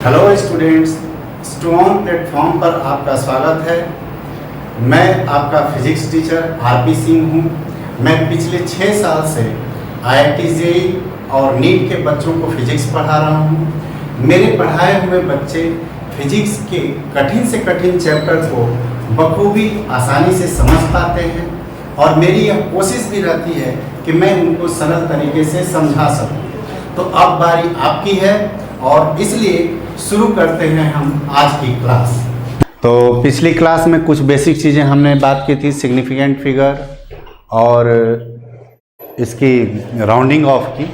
Hello students, strong platform पर आपका स्वागत है। मैं आपका फिजिक्स टीचर आरपी सिंह हूँ। मैं पिछले 6 साल से आईआईटी जेईई और नीट के बच्चों को फिजिक्स पढ़ा रहा हूँ। मेरे पढ़ाए हुए बच्चे फिजिक्स के कठिन से कठिन चैप्टर को बखूबी आसानी से समझ पाते हैं और मेरी यह कोशिश भी रहती है कि मैं उनको सरल तरीके से समझा सकूँ। तो अब बारी आपकी है और इसलिए शुरू करते हैं हम आज की क्लास। तो पिछली क्लास में कुछ बेसिक चीज़ें हमने बात की थी, सिग्निफिकेंट फिगर और इसकी राउंडिंग ऑफ की।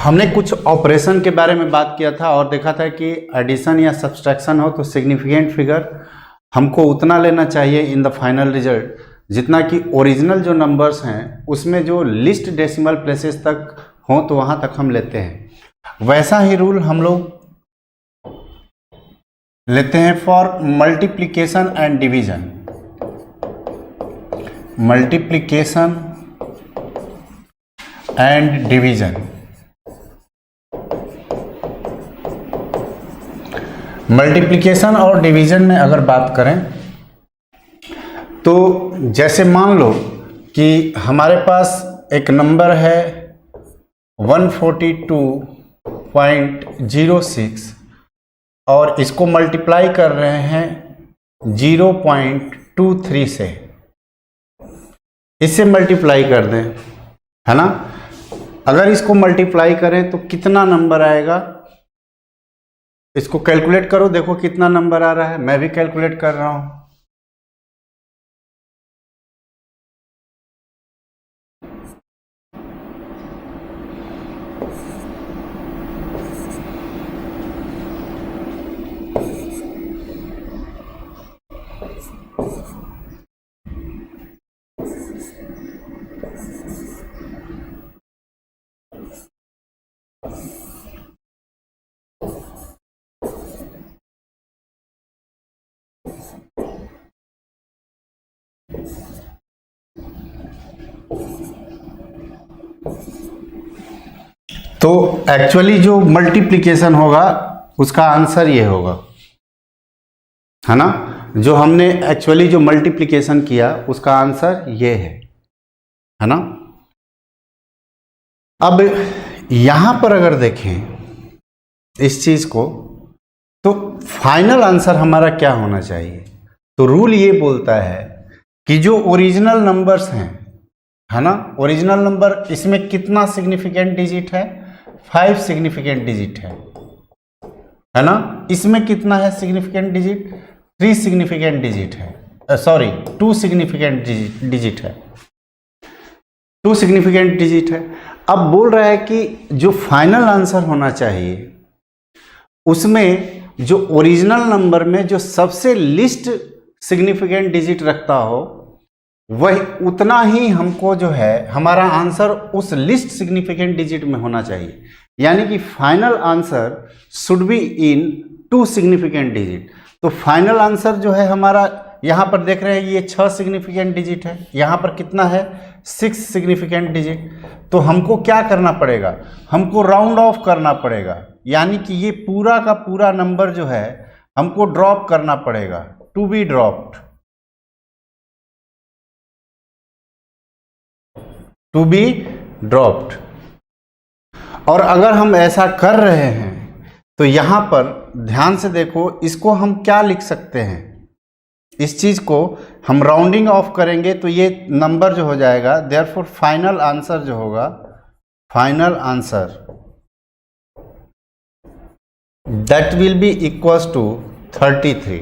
हमने कुछ ऑपरेशन के बारे में बात किया था और देखा था कि एडिशन या सब्सट्रैक्शन हो तो सिग्निफिकेंट फिगर हमको उतना लेना चाहिए इन द फाइनल रिजल्ट जितना कि ओरिजिनल जो नंबर्स हैं उसमें जो लिस्ट डेसिमल प्लेसेस तक हों तो वहाँ तक हम लेते हैं। वैसा ही रूल हम लोग लेते हैं for multiplication and division. Multiplication and division, multiplication और डिवीजन में अगर बात करें तो जैसे मान लो कि हमारे पास एक नंबर है 142.06 और इसको मल्टीप्लाई कर रहे हैं 0.23 से। इससे मल्टीप्लाई कर दें, है ना। अगर इसको मल्टीप्लाई करें तो कितना नंबर आएगा, इसको कैलकुलेट करो, देखो कितना नंबर आ रहा है। मैं भी कैलकुलेट कर रहा हूं। तो एक्चुअली जो मल्टीप्लिकेशन होगा उसका आंसर ये होगा, है ना। जो हमने एक्चुअली जो मल्टीप्लिकेशन किया उसका आंसर ये है ना। अब यहां पर अगर देखें इस चीज को तो फाइनल आंसर हमारा क्या होना चाहिए। तो रूल ये बोलता है कि जो ओरिजिनल नंबर्स हैं, है ना, ओरिजिनल नंबर, इसमें कितना सिग्निफिकेंट डिजिट है, 5 सिग्निफिकेंट डिजिट है ना। इसमें कितना है सिग्निफिकेंट डिजिट, 3 सिग्निफिकेंट डिजिट है, सॉरी 2 सिग्निफिकेंट डिजिट है, 2 सिग्निफिकेंट डिजिट है। अब बोल रहा है कि जो फाइनल आंसर होना चाहिए उसमें जो ओरिजिनल नंबर में जो सबसे लिस्ट सिग्निफिकेंट डिजिट रखता हो वही उतना ही हमको जो है हमारा आंसर उस लिस्ट सिग्निफिकेंट डिजिट में होना चाहिए। यानी कि final answer should be in 2 significant digit. तो फाइनल आंसर जो है हमारा, यहाँ पर देख रहे हैं ये 6 सिग्निफिकेंट डिजिट है, यहाँ पर कितना है 6 सिग्निफिकेंट डिजिट। तो हमको क्या करना पड़ेगा, हमको राउंड ऑफ करना पड़ेगा। यानी कि ये पूरा का पूरा नंबर जो है हमको ड्रॉप करना पड़ेगा, to be dropped, to be dropped. और अगर हम ऐसा कर रहे हैं तो यहां पर ध्यान से देखो, इसको हम क्या लिख सकते हैं, इस चीज को हम राउंडिंग ऑफ करेंगे तो ये नंबर जो हो जाएगा, देयरफॉर फाइनल आंसर जो होगा, final answer that will be equals to 33।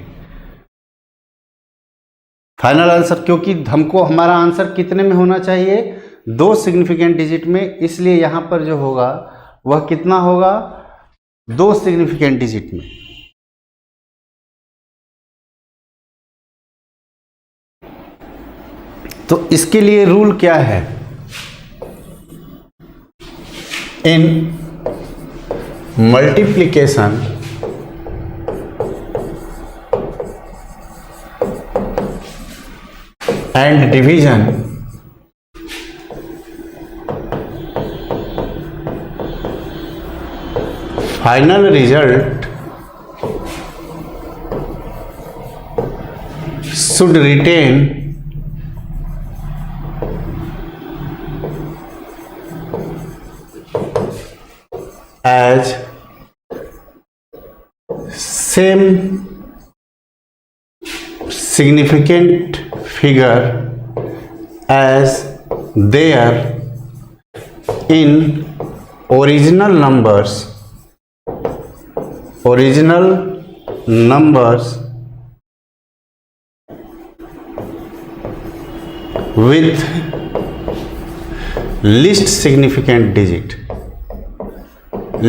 Final answer, क्योंकि हमको हमारा आंसर कितने में होना चाहिए, 2 सिग्निफिकेंट डिजिट में, इसलिए यहां पर जो होगा वह कितना होगा, 2 सिग्निफिकेंट डिजिट में। तो इसके लिए रूल क्या है, इन multiplication and division final result should retain as same significant figure as there in original numbers with least significant digit,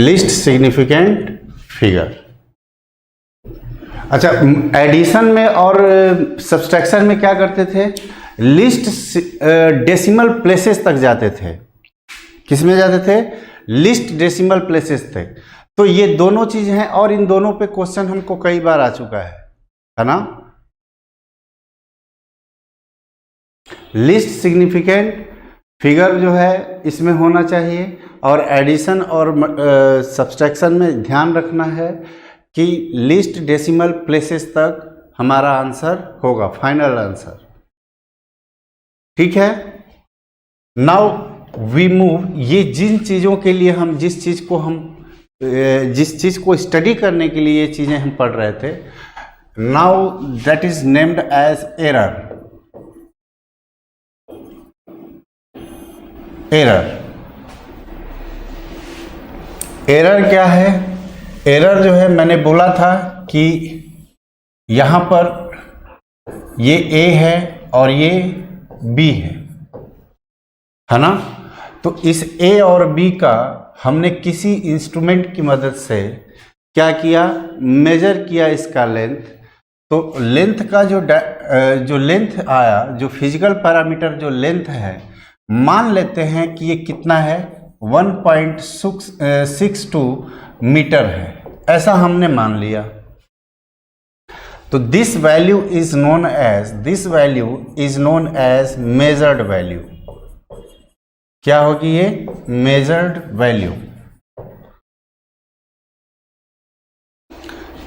least significant figure। अच्छा, एडिशन में और सब्सट्रैक्शन में क्या करते थे? लिस्ट डेसिमल प्लेसेस तक जाते थे। किस में जाते थे? लिस्ट डेसिमल प्लेसेस थे। तो ये दोनों चीज हैं और इन दोनों पे क्वेश्चन हमको कई बार आ चुका है ना। लिस्ट सिग्निफिकेंट फिगर जो है इसमें होना चाहिए, और एडिशन और सब्सट्रैक्शन में ध्यान रखना है कि लिस्ट डेसिमल प्लेसेस तक हमारा आंसर होगा, फाइनल आंसर। ठीक है, नाउ वी मूव। ये जिन चीज़ों के लिए हम जिस चीज़ को स्टडी करने के लिए ये चीज़ें हम पढ़ रहे थे, now that is named as error. Error क्या है? एरर जो है, मैंने बोला था कि यहां पर ये ए है और ये बी है ना। तो इस ए और बी का हमने किसी इंस्ट्रूमेंट की मदद से क्या किया? मेजर किया इसका लेंथ। तो लेंथ का जो लेंथ आया, जो फिजिकल पैरामीटर जो लेंथ है, मान लेते हैं कि ये कितना है? 1.62 मीटर है, ऐसा हमने मान लिया। तो this value is known as measured value. क्या होगी ये? Measured value.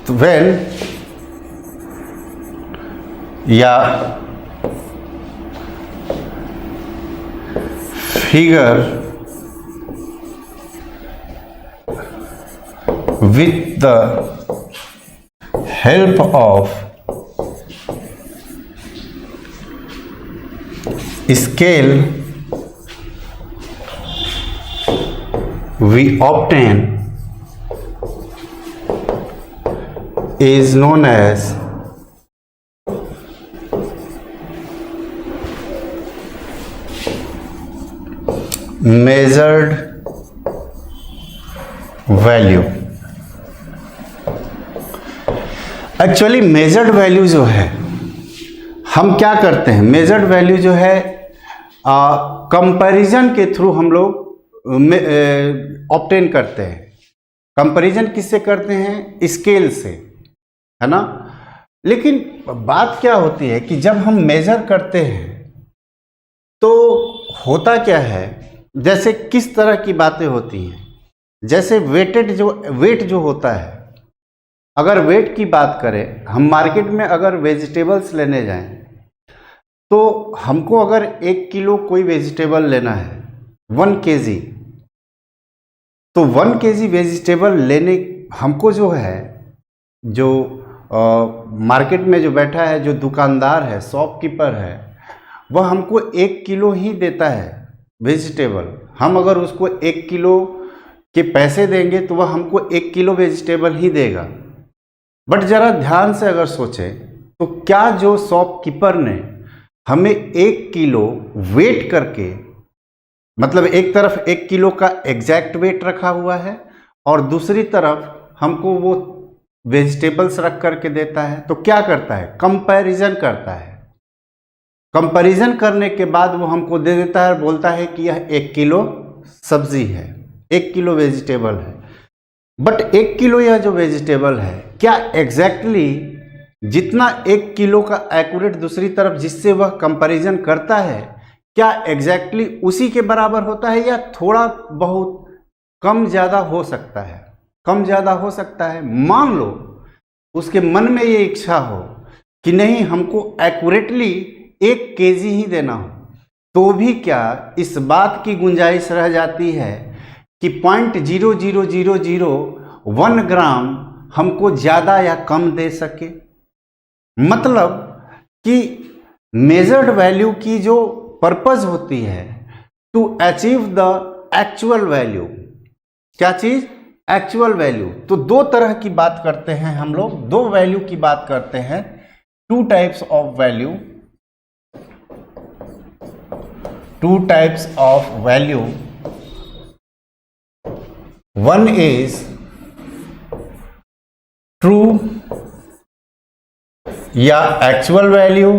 तो व्हेन या figure with the help of scale we obtain is known as measured value. Actually measured value जो है, हम क्या करते हैं? मेजर्ड वैल्यू जो है कंपैरिजन के थ्रू हम लोग ऑब्टेन करते हैं। कंपैरिजन किससे करते हैं? स्केल से, है ना। लेकिन बात क्या होती है कि जब हम मेजर करते हैं तो होता क्या है, जैसे किस तरह की बातें होती हैं? जैसे वेट जो होता है, अगर वेट की बात करें, हम मार्केट में अगर वेजिटेबल्स लेने जाएं तो हमको अगर 1 किलो कोई वेजिटेबल लेना है, 1 kg, तो 1 kg वेजिटेबल लेने हमको जो है, जो मार्केट में जो बैठा है, जो दुकानदार है, शॉपकीपर है, वह हमको 1 किलो ही देता है वेजिटेबल। हम अगर उसको 1 किलो के पैसे देंगे तो वह हमको 1 किलो वेजिटेबल ही देगा। बट ज़रा ध्यान से अगर सोचें तो क्या जो शॉपकीपर ने हमें 1 किलो वेट करके, मतलब एक तरफ 1 किलो का एग्जैक्ट वेट रखा हुआ है और दूसरी तरफ हमको वो वेजिटेबल्स रख करके देता है, तो क्या करता है? कंपैरिजन करता है। कंपैरिजन करने के बाद वो हमको दे देता है, बोलता है कि यह 1 किलो सब्जी है, 1 किलो वेजिटेबल है। बट 1 किलो यह जो वेजिटेबल है, क्या एग्जैक्टली जितना 1 किलो का एक्यूरेट दूसरी तरफ जिससे वह कंपैरिजन करता है, क्या एग्जैक्टली उसी के बराबर होता है या थोड़ा बहुत कम ज़्यादा हो सकता है? कम ज़्यादा हो सकता है। मान लो उसके मन में ये इच्छा हो कि नहीं हमको एक्यूरेटली 1 केजी ही देना हो, तो भी क्या इस बात की गुंजाइश रह जाती है कि 0.00001 ग्राम हमको ज़्यादा या कम दे सके। मतलब कि मेजर्ड वैल्यू की जो पर्पस होती है to achieve the actual value, क्या चीज़? Actual value. तो 2 तरह की बात करते हैं हम लोग, 2 वैल्यू की बात करते हैं, 2 types of value, 2 types of value. One is true या actual value,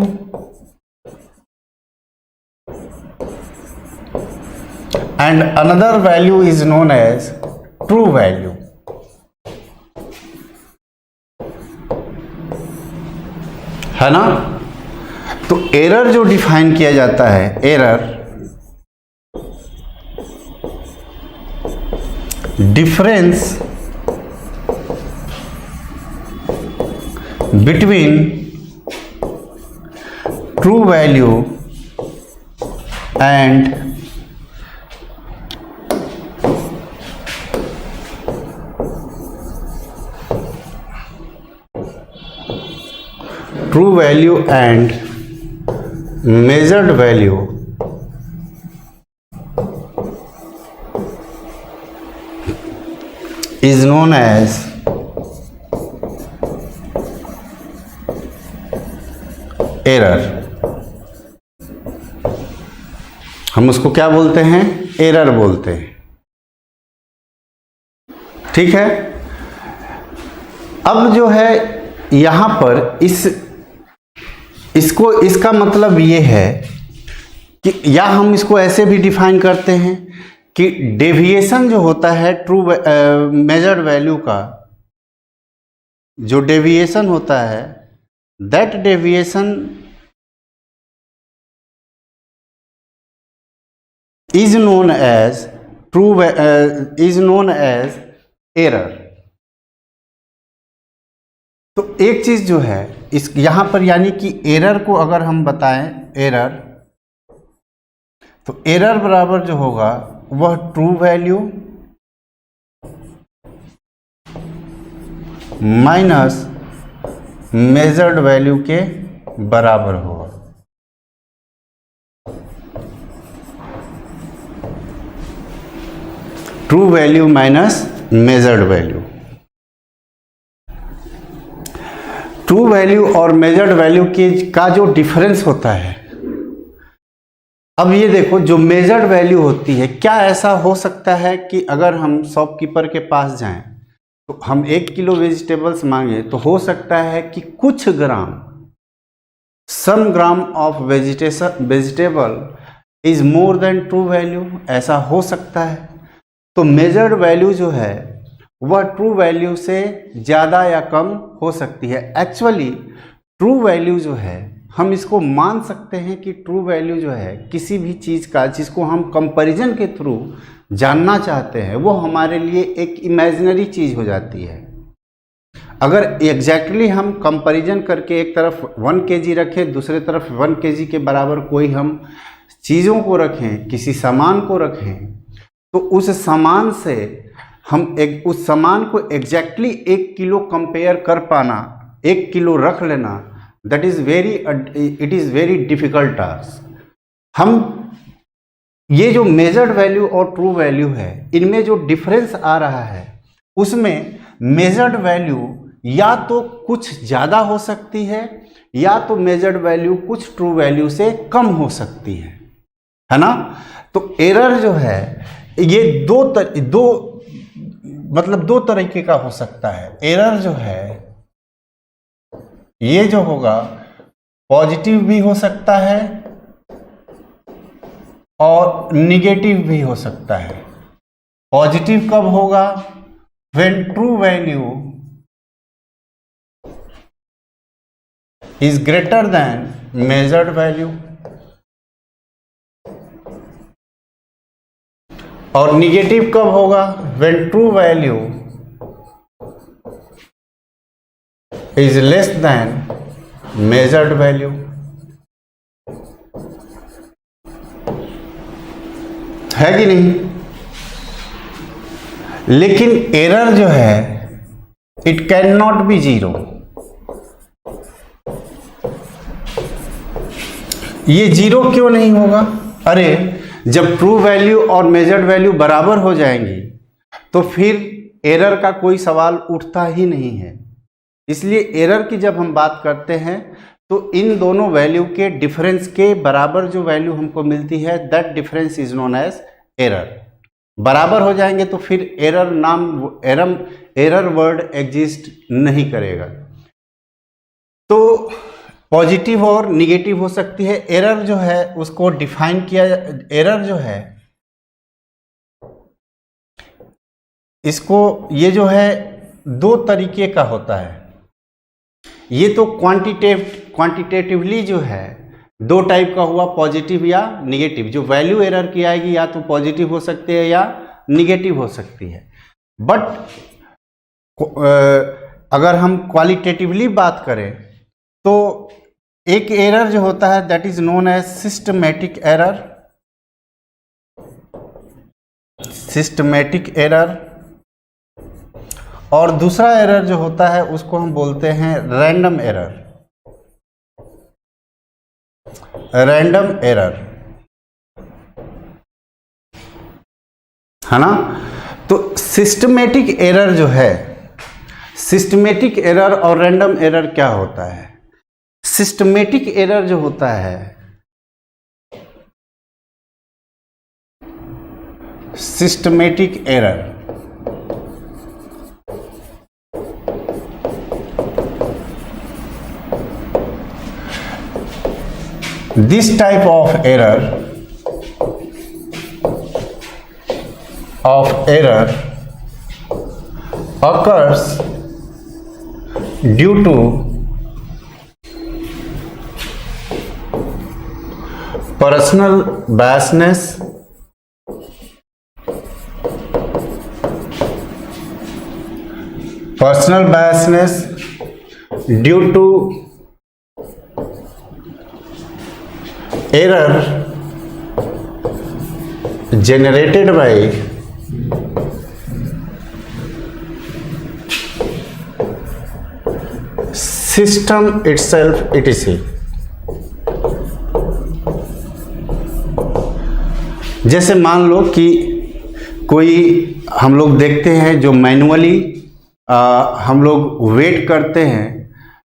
and another value is known as true value। है ना? तो एरर जो डिफाइन किया जाता है, error difference between true value and true value and measured value is known as error। हम उसको क्या बोलते हैं? एरर बोलते हैं। ठीक है। अब जो है यहां पर इसका मतलब ये है कि या हम इसको ऐसे भी डिफाइन करते हैं कि डेविएशन जो होता है ट्रू मेजर्ड वैल्यू का, जो डेविएशन होता है, that deviation is known as error. तो एक चीज जो है इस यहां पर, यानी कि एरर को अगर हम बताएं, एरर, तो एरर बराबर जो होगा वह true value minus measured value के बराबर होगा। True value minus measured value. True value और मेजर्ड वैल्यू का जो डिफरेंस होता है, अब ये देखो, जो मेजर्ड वैल्यू होती है, क्या ऐसा हो सकता है कि अगर हम शॉपकीपर के पास जाएं तो हम 1 किलो वेजिटेबल्स मांगे तो हो सकता है कि कुछ gram, some gram of vegetable is more than true value, ऐसा हो सकता है। तो मेजर्ड वैल्यू जो है वह ट्रू वैल्यू से ज़्यादा या कम हो सकती है। एक्चुअली ट्रू वैल्यू जो है, हम इसको मान सकते हैं कि ट्रू वैल्यू जो है किसी भी चीज़ का जिसको हम कंपैरिजन के थ्रू जानना चाहते हैं, वो हमारे लिए एक इमेजिनरी चीज़ हो जाती है। अगर एग्जैक्टली हम कंपैरिजन करके एक तरफ 1 kg रखें, दूसरे तरफ 1 kg के बराबर कोई हम चीज़ों को रखें, किसी सामान को रखें, तो उस सामान से हम उस सामान को एग्जैक्टली 1 किलो कंपेयर कर पाना, 1 किलो रख लेना, it is very difficult task. हम ये जो मेजर्ड वैल्यू और ट्रू वैल्यू है, इनमें जो डिफरेंस आ रहा है, उसमें मेजर्ड वैल्यू या तो कुछ ज़्यादा हो सकती है या तो मेजर्ड वैल्यू कुछ ट्रू वैल्यू से कम हो सकती है ना? तो एरर जो है ये दो तरीके का हो सकता है। एरर जो है ये जो होगा पॉजिटिव भी हो सकता है और निगेटिव भी हो सकता है। पॉजिटिव कब होगा? When true value is greater than measured value, और निगेटिव कब होगा? When true value is less than measured value. है कि नहीं? लेकिन एरर जो है it can not be zero. ये जीरो क्यों नहीं होगा? अरे जब ट्रू वैल्यू और मेजर्ड वैल्यू बराबर हो जाएंगी तो फिर एरर का कोई सवाल उठता ही नहीं है। इसलिए एरर की जब हम बात करते हैं तो इन दोनों वैल्यू के डिफरेंस के बराबर जो वैल्यू हमको मिलती है that difference is known as error. बराबर हो जाएंगे तो फिर एरर वर्ड एग्जिस्ट नहीं करेगा। तो पॉजिटिव और निगेटिव हो सकती है। एरर जो है उसको डिफाइन किया, एरर जो है इसको, ये जो है दो तरीके का होता है। ये तो क्वांटिटेटिवली जो है दो टाइप का हुआ, पॉजिटिव या निगेटिव। जो वैल्यू एरर की आएगी या तो पॉजिटिव हो सकती है या निगेटिव हो सकती है। बट अगर हम क्वालिटेटिवली बात करें तो एक एरर जो होता है that is known as systematic error. Systematic error. और दूसरा एरर जो होता है उसको हम बोलते हैं रैंडम एरर। रैंडम एरर, है ना? तो सिस्टमैटिक एरर जो है, सिस्टमैटिक एरर और रैंडम एरर क्या होता है? सिस्टमैटिक एरर जो होता है, systematic error this type of error occurs due to personal biasness, due to error generated by system itself etc। जैसे मान लो कि कोई हम लोग देखते हैं जो मैनुअली हम लोग वेट करते हैं,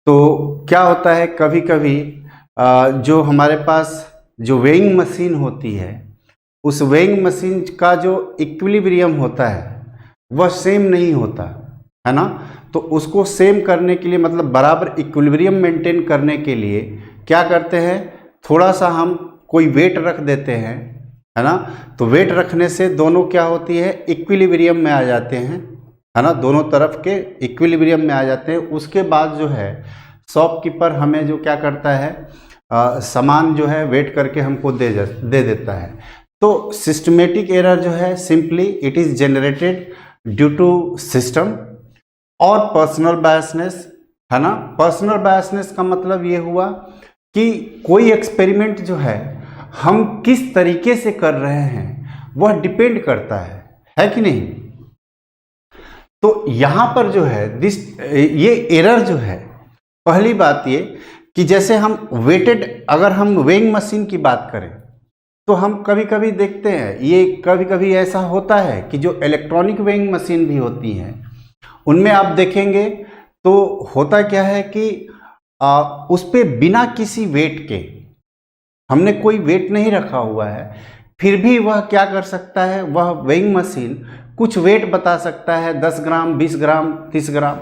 तो क्या होता है कभी कभी जो हमारे पास जो वेइंग मशीन होती है उस वेइंग मशीन का जो इक्विलिब्रियम होता है वह सेम नहीं होता है ना। तो उसको सेम करने के लिए, मतलब बराबर इक्विलिब्रियम मेंटेन करने के लिए क्या करते हैं, थोड़ा सा हम कोई वेट रख देते हैं, है ना। तो वेट रखने से दोनों क्या होती है, इक्विलिब्रियम में आ जाते हैं, है ना, दोनों तरफ के इक्विलिब्रियम में आ जाते हैं। उसके बाद जो है शॉपकीपर हमें जो क्या करता है, सामान जो है वेट करके हमको दे देता है। तो सिस्टमेटिक एरर जो है simply it is generated due to system और पर्सनल बायसनेस, है ना। पर्सनल बायसनेस का मतलब ये हुआ कि कोई एक्सपेरिमेंट जो है हम किस तरीके से कर रहे हैं वह डिपेंड करता है कि नहीं। तो यहाँ पर जो है ये एरर जो है, पहली बात ये कि जैसे हम वेटेड, अगर हम वेइंग मशीन की बात करें तो हम कभी कभी देखते हैं, ये कभी कभी ऐसा होता है कि जो इलेक्ट्रॉनिक वेइंग मशीन भी होती हैं उनमें आप देखेंगे तो होता क्या है कि उस पर बिना किसी वेट के, हमने कोई वेट नहीं रखा हुआ है, फिर भी वह क्या कर सकता है, वह वेइंग मशीन कुछ वेट बता सकता है, 10 ग्राम, 20 ग्राम, 30 ग्राम।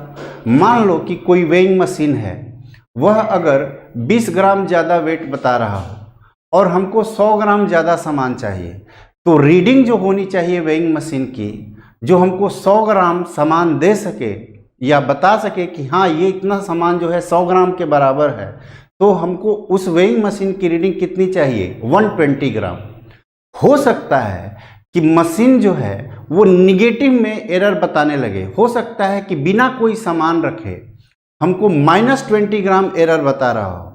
मान लो कि कोई वेइंग मशीन है, वह अगर 20 ग्राम ज़्यादा वेट बता रहा हो और हमको 100 ग्राम ज़्यादा सामान चाहिए, तो रीडिंग जो होनी चाहिए वेइंग मशीन की, जो हमको 100 ग्राम सामान दे सके या बता सके कि हाँ ये इतना सामान जो है 100 ग्राम के बराबर है, तो हमको उस वेइंग मशीन की रीडिंग कितनी चाहिए, 120 ग्राम। हो सकता है कि मशीन जो है वो निगेटिव में एरर बताने लगे, हो सकता है कि बिना कोई सामान रखे हमको -20 ग्राम एरर बता रहा हो,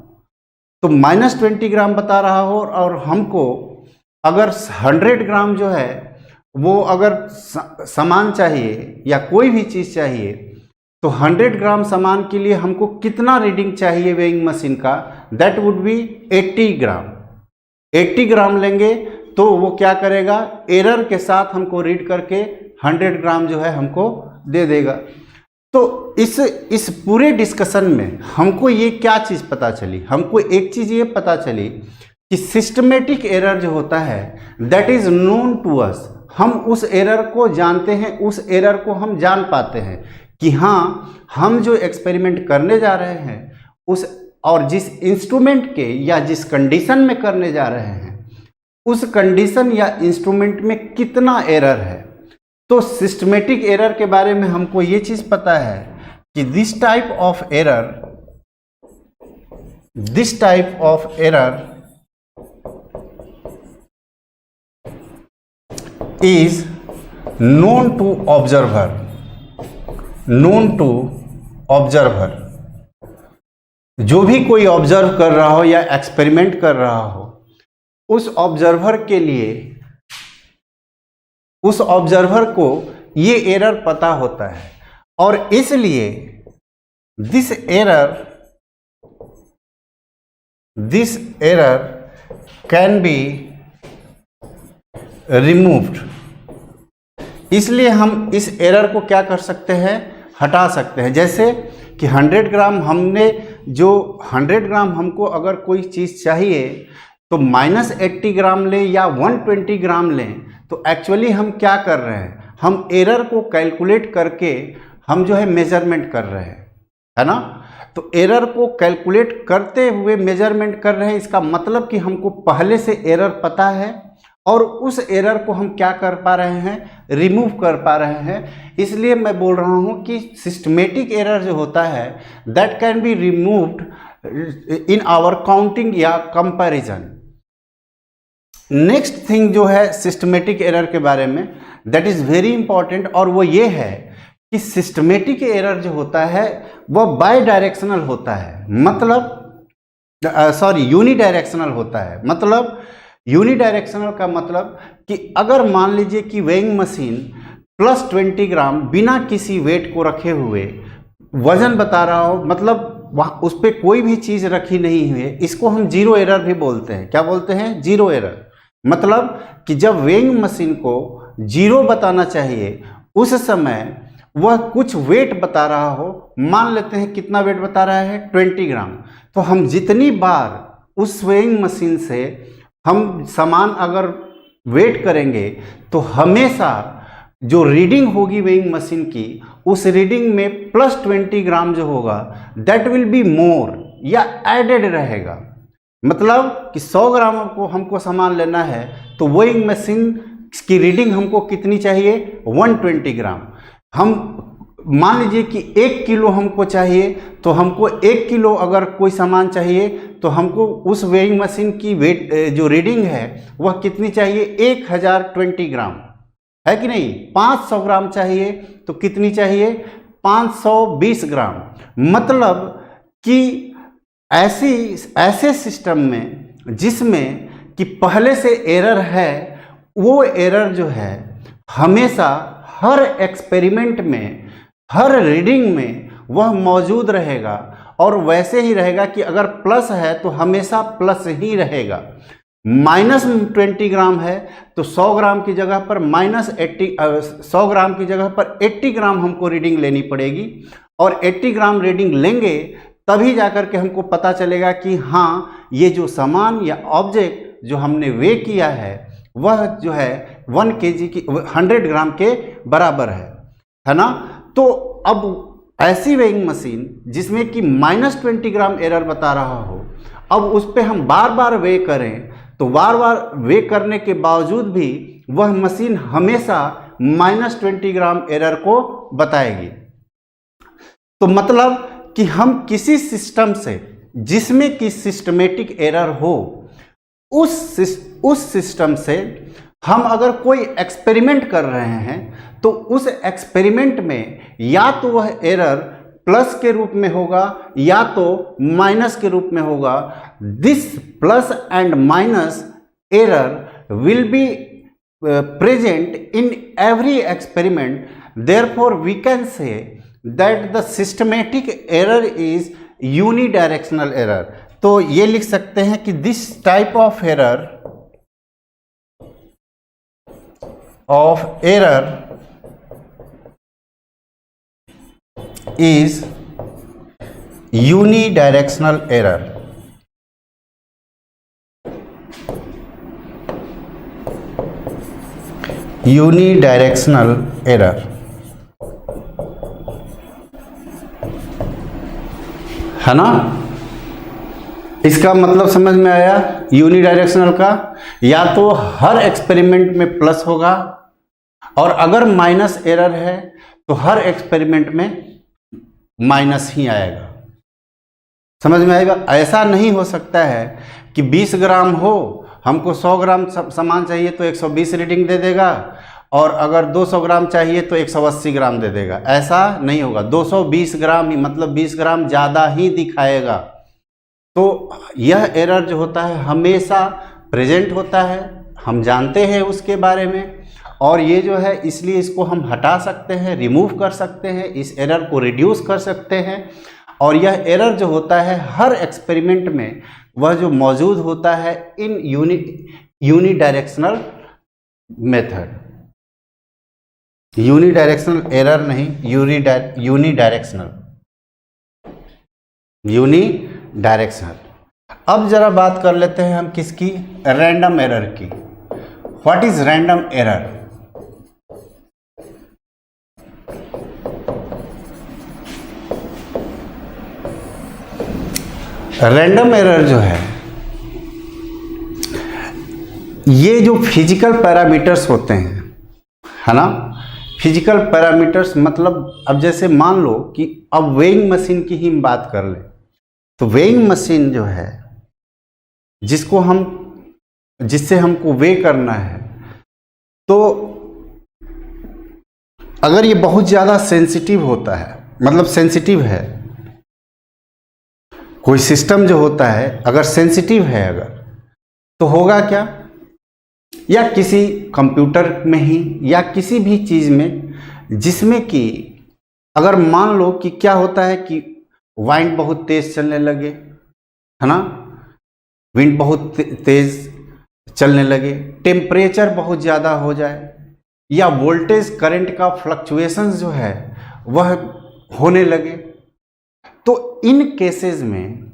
तो -20 ग्राम बता रहा हो और हमको अगर 100 ग्राम जो है वो अगर सामान चाहिए या कोई भी चीज़ चाहिए, तो 100 ग्राम सामान के लिए हमको कितना रीडिंग चाहिए वेइंग मशीन का? दैट वुड बी 80 ग्राम। 80 ग्राम लेंगे तो वो क्या करेगा, एरर के साथ हमको रीड करके 100 ग्राम जो है हमको दे देगा। तो इस पूरे डिस्कशन में हमको ये क्या चीज़ पता चली? हमको एक चीज़ ये पता चली कि सिस्टमेटिक एरर जो होता है that is known to us. हम उस एरर को जानते हैं, उस एरर को हम जान पाते हैं कि हाँ, हम जो एक्सपेरिमेंट करने जा रहे हैं उस और जिस इंस्ट्रूमेंट के या जिस कंडीशन में करने जा रहे हैं उस कंडीशन या इंस्ट्रूमेंट में कितना एरर है। तो सिस्टमेटिक एरर के बारे में हमको ये चीज़ पता है कि this type of error is known to observer. जो भी कोई ऑब्जर्व कर रहा हो या एक्सपेरिमेंट कर रहा हो, उस ऑब्जर्वर के लिए, उस ऑब्जर्वर को ये एरर पता होता है और इसलिए this error can be removed. इसलिए हम इस एरर को क्या कर सकते हैं, हटा सकते हैं। जैसे कि 100 ग्राम हमको अगर कोई चीज़ चाहिए तो -80 ग्राम लें या 120 ग्राम लें, तो एक्चुअली हम क्या कर रहे हैं, हम एरर को कैलकुलेट करके हम जो है मेजरमेंट कर रहे हैं, है ना। तो एरर को कैलकुलेट करते हुए मेजरमेंट कर रहे हैं, इसका मतलब कि हमको पहले से एरर पता है और उस एरर को हम क्या कर पा रहे हैं, रिमूव कर पा रहे हैं। इसलिए मैं बोल रहा हूँ कि सिस्टमेटिक एरर जो होता है that can be removed in our counting या कंपैरिजन। नेक्स्ट थिंग जो है सिस्टमेटिक एरर के बारे में दैट इज़ वेरी इंपॉर्टेंट, और वो ये है कि सिस्टमेटिक एरर जो होता है वह बाई डायरेक्शनल होता है, मतलब यूनिडायरेक्शनल होता है। मतलब यूनिडायरेक्शनल का मतलब कि अगर मान लीजिए कि वेइंग मशीन +20 ग्राम बिना किसी वेट को रखे हुए वजन बता रहा हो, मतलब वहाँ उस पर कोई भी चीज़ रखी नहीं हुई है, इसको हम जीरो एरर भी बोलते हैं। क्या बोलते हैं? Zero error. मतलब कि जब वेइंग मशीन को जीरो बताना चाहिए उस समय वह कुछ वेट बता रहा हो, मान लेते हैं कितना वेट बता रहा है, 20 ग्राम। तो हम जितनी बार उस वेइंग मशीन से हम सामान अगर वेट करेंगे तो हमेशा जो रीडिंग होगी वेइंग मशीन की, उस रीडिंग में +20 ग्राम जो होगा दैट विल बी मोर या एडेड रहेगा। मतलब कि 100 ग्राम को हमको सामान लेना है तो वेइंग मशीन की रीडिंग हमको कितनी चाहिए, 120 ग्राम। हम मान लीजिए कि 1 किलो हमको चाहिए, तो हमको 1 किलो अगर कोई सामान चाहिए तो हमको उस वेइंग मशीन की वेट जो रीडिंग है वह कितनी चाहिए, 1020 ग्राम, है कि नहीं। 500 ग्राम चाहिए तो कितनी चाहिए, 520 ग्राम। मतलब कि ऐसे सिस्टम में जिसमें कि पहले से एरर है, वो एरर जो है हमेशा हर एक्सपेरिमेंट में, हर रीडिंग में वह मौजूद रहेगा और वैसे ही रहेगा कि अगर प्लस है तो हमेशा प्लस ही रहेगा। -20 ग्राम है तो 100 ग्राम की जगह पर 100 ग्राम की जगह पर 80 ग्राम हमको रीडिंग लेनी पड़ेगी, और 80 ग्राम रीडिंग लेंगे तभी जाकर के हमको पता चलेगा कि हाँ, ये जो सामान या ऑब्जेक्ट जो हमने वे किया है वह जो है 1 kg की 100 ग्राम के बराबर है ना। तो अब ऐसी वेइंग मशीन जिसमें कि -20 ग्राम एरर बता रहा हो, अब उस पर हम बार बार वे करें तो बार बार वे करने के बावजूद भी वह मशीन हमेशा -20 ग्राम एरर को बताएगी। तो मतलब कि हम किसी सिस्टम से जिसमें कि सिस्टमेटिक एरर हो, उस सिस्टम से हम अगर कोई एक्सपेरिमेंट कर रहे हैं तो उस एक्सपेरिमेंट में या तो वह एरर प्लस के रूप में होगा या तो माइनस के रूप में होगा। This plus and minus error will be present in every experiment, therefore we can say that the systematic error is unidirectional error। तो ये लिख सकते हैं कि this type of error is unidirectional error। Unidirectional error, है ना। इसका मतलब समझ में आया यूनिडायरेक्शनल का, या तो हर एक्सपेरिमेंट में प्लस होगा और अगर माइनस एरर है तो हर एक्सपेरिमेंट में माइनस ही आएगा। समझ में आएगा। ऐसा नहीं हो सकता है कि 20 ग्राम हो, हमको 100 ग्राम सामान चाहिए तो 120 रीडिंग दे देगा, और अगर 200 ग्राम चाहिए तो 180 ग्राम दे देगा। ऐसा नहीं होगा, 220 ग्राम ही, मतलब 20 ग्राम ज़्यादा ही दिखाएगा। तो यह एरर जो होता है हमेशा प्रेजेंट होता है, हम जानते हैं उसके बारे में, और ये जो है इसलिए इसको हम हटा सकते हैं, रिमूव कर सकते हैं, इस एरर को रिड्यूस कर सकते हैं। और यह एरर जो होता है हर एक्सपेरिमेंट में वह जो मौजूद होता है इन यूनिडायरेक्शनल मेथड। यूनिडायरेक्शनल एरर नहीं, यूनिडायरेक्शनल। अब जरा बात कर लेते हैं हम किसकी, रैंडम एरर की। What is random error? Random error जो ये जो फिजिकल पैरामीटर्स होते हैं, है ना। फिजिकल पैरामीटर्स मतलब अब जैसे मान लो कि अब वेइंग मशीन की ही हम बात कर लें, तो वेइंग मशीन जो है जिससे हमको वे करना है, तो अगर ये बहुत ज़्यादा सेंसिटिव होता है, मतलब सेंसिटिव है, कोई सिस्टम जो होता है अगर सेंसिटिव है अगर, तो होगा क्या, या किसी कंप्यूटर में ही या किसी भी चीज़ में जिसमें कि अगर मान लो कि क्या होता है कि वाइंड बहुत तेज़ चलने लगे, है ना, विंड बहुत तेज़ चलने लगे, टेम्परेचर बहुत ज़्यादा हो जाए, या वोल्टेज करंट का फ्लक्चुएशंस जो है वह होने लगे, तो इन केसेस में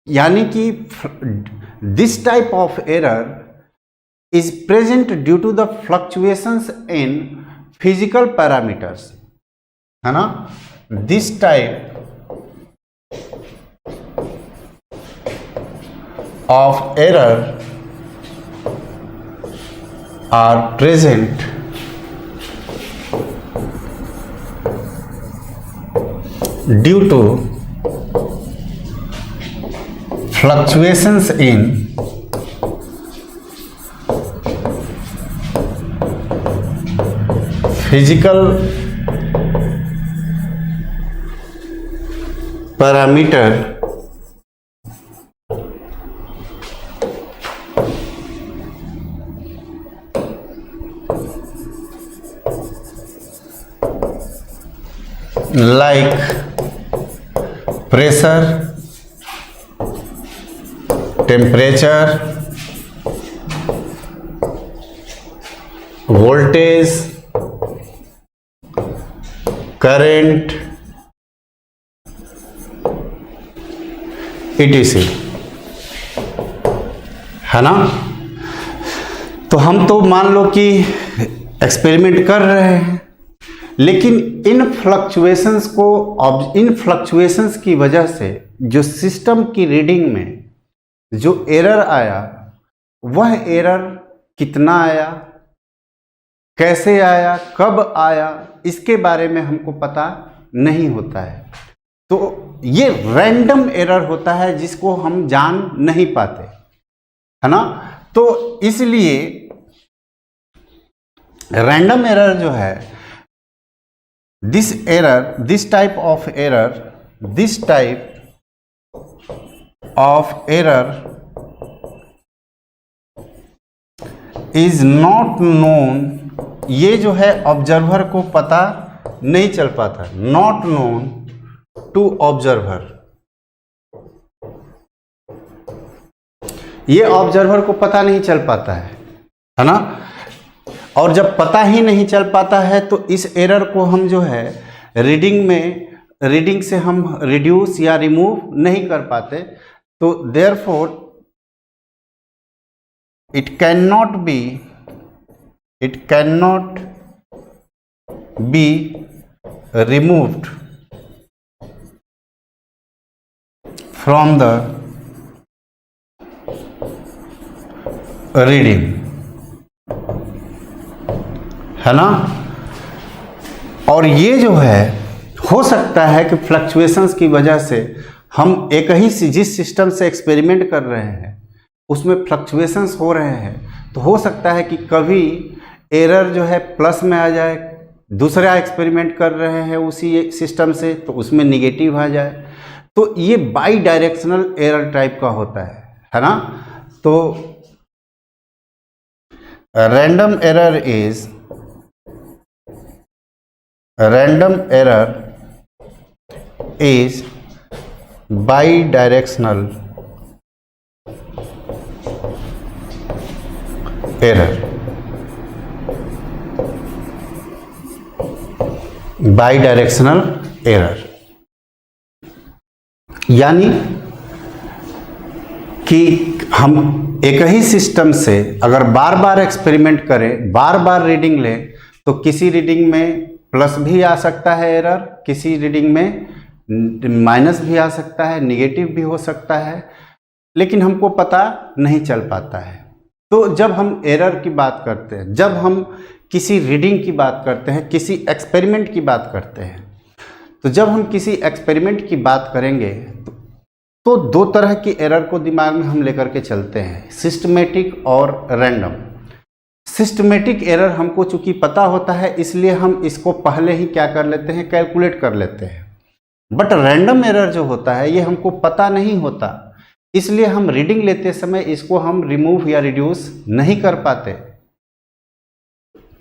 यानी कि this type of error is present due to the fluctuations in physical parameters, है ना। this type of error are present due to fluctuations in physical parameter like pressure, temperature, voltage, current, etc, है ना। तो हम तो मान लो कि experiment कर रहे हैं, लेकिन इन फ्लक्चुएशंस की वजह से जो सिस्टम की रीडिंग में जो एरर आया, वह एरर कितना आया, कैसे आया, कब आया, इसके बारे में हमको पता नहीं होता है। तो ये रैंडम एरर होता है जिसको हम जान नहीं पाते, है ना। तो इसलिए रैंडम एरर जो है this type of error is not known, ये जो है ऑब्जर्वर को पता नहीं चल पाता, नॉट नोन टू ऑब्जर्वर, ये ऑब्जर्वर को पता नहीं चल पाता है ना। और जब पता ही नहीं चल पाता है तो इस एरर को हम जो है रीडिंग से हम रिड्यूस या रिमूव नहीं कर पाते, तो therefore it cannot be removed from the reading, है ना। और ये जो है हो सकता है कि फ्लक्चुएशंस की वजह से हम एक ही जिस सिस्टम से एक्सपेरिमेंट कर रहे हैं उसमें फ्लक्चुएशंस हो रहे हैं, तो हो सकता है कि कभी एरर जो है प्लस में आ जाए, दूसरा एक्सपेरिमेंट कर रहे हैं उसी सिस्टम से तो उसमें निगेटिव आ जाए, तो ये बाई डायरेक्शनल एरर टाइप का होता है ना। तो random error is by directional error, by directional error, यानी कि हम एक ही सिस्टम से अगर बार बार एक्सपेरिमेंट करें, बार बार रीडिंग लें, तो किसी रीडिंग में प्लस भी आ सकता है एरर, किसी रीडिंग में माइनस भी आ सकता है, निगेटिव भी हो सकता है, लेकिन हमको पता नहीं चल पाता है। तो जब हम एरर की बात करते हैं, जब हम किसी रीडिंग की बात करते हैं, किसी एक्सपेरिमेंट की बात करते हैं, तो जब हम किसी एक्सपेरिमेंट की बात करेंगे तो दो तरह की एरर को दिमाग में हम लेकर के चलते हैं, सिस्टमेटिक और रैंडम। सिस्टमेटिक एरर हमको चूंकि पता होता है इसलिए हम इसको पहले ही क्या कर लेते हैं, कैलकुलेट कर लेते हैं। बट रैंडम एरर जो होता है ये हमको पता नहीं होता, इसलिए हम रीडिंग लेते समय इसको हम रिमूव या रिड्यूस नहीं कर पाते।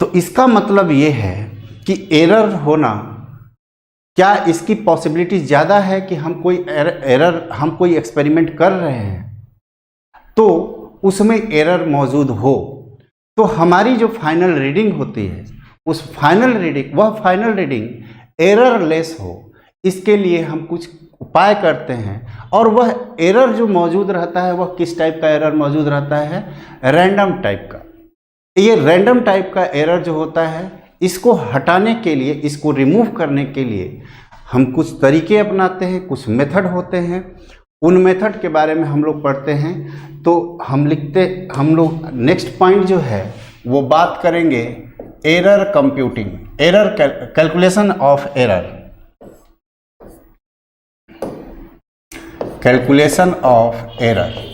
तो इसका मतलब ये है कि एरर होना, क्या इसकी पॉसिबिलिटी ज़्यादा है कि हम कोई एक्सपेरिमेंट कर रहे हैं तो उसमें एरर मौजूद हो, तो हमारी जो फाइनल रीडिंग होती है उस वह फाइनल रीडिंग एररलेस हो, इसके लिए हम कुछ उपाय करते हैं। और वह एरर जो मौजूद रहता है वह किस टाइप का एरर मौजूद रहता है, रैंडम टाइप का। ये रैंडम टाइप का एरर जो होता है इसको हटाने के लिए, इसको रिमूव करने के लिए हम कुछ तरीके अपनाते हैं, कुछ मेथड होते हैं। उन मेथड के बारे में हम लोग पढ़ते हैं। तो हम लोग नेक्स्ट पॉइंट जो है वो बात करेंगे error computing, error calculation of error, calculation of error.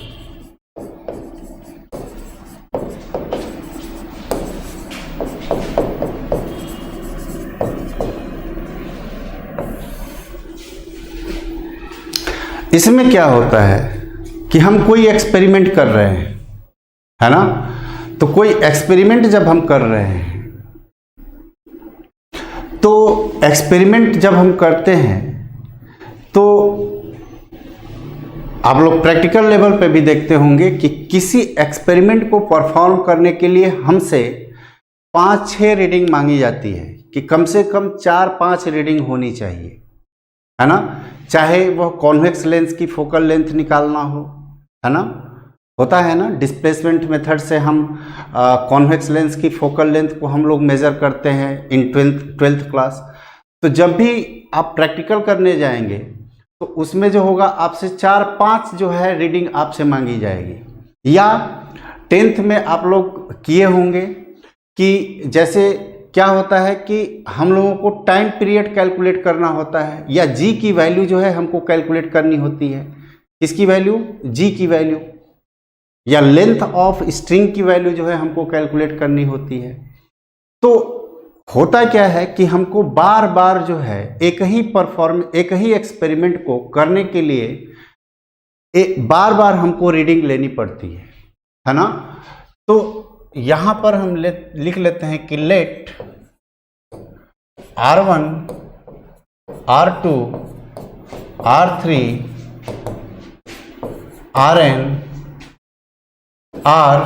इसमें क्या होता है कि हम कोई एक्सपेरिमेंट कर रहे हैं, है ना। तो कोई एक्सपेरिमेंट जब हम कर रहे हैं, तो एक्सपेरिमेंट जब हम करते हैं तो आप लोग प्रैक्टिकल लेवल पे भी देखते होंगे कि किसी एक्सपेरिमेंट को परफॉर्म करने के लिए हमसे 5-6 रीडिंग मांगी जाती है कि कम से कम 4-5 रीडिंग होनी चाहिए, है ना। चाहे वह कॉन्वेक्स लेंस की फोकल लेंथ निकालना हो, है ना, होता है ना। डिस्प्लेसमेंट मेथड से हम कॉन्वेक्स लेंस की फोकल लेंथ को हम लोग मेज़र करते हैं इन 12th क्लास। तो जब भी आप प्रैक्टिकल करने जाएंगे तो उसमें जो होगा आपसे 4-5 जो है रीडिंग आपसे मांगी जाएगी। या 10th में आप लोग किए होंगे कि जैसे क्या होता है कि हम लोगों को टाइम पीरियड कैलकुलेट करना होता है, या जी की वैल्यू जो है हमको कैलकुलेट करनी होती है। किसकी वैल्यू, जी की वैल्यू, या लेंथ ऑफ स्ट्रिंग की वैल्यू जो है हमको कैलकुलेट करनी होती है। तो होता क्या है कि हमको बार बार जो है एक ही एक्सपेरिमेंट को करने के लिए बार बार हमको रीडिंग लेनी पड़ती है ना। तो यहाँ पर हम लिख लेते हैं कि late R1, R2, R3, Rn are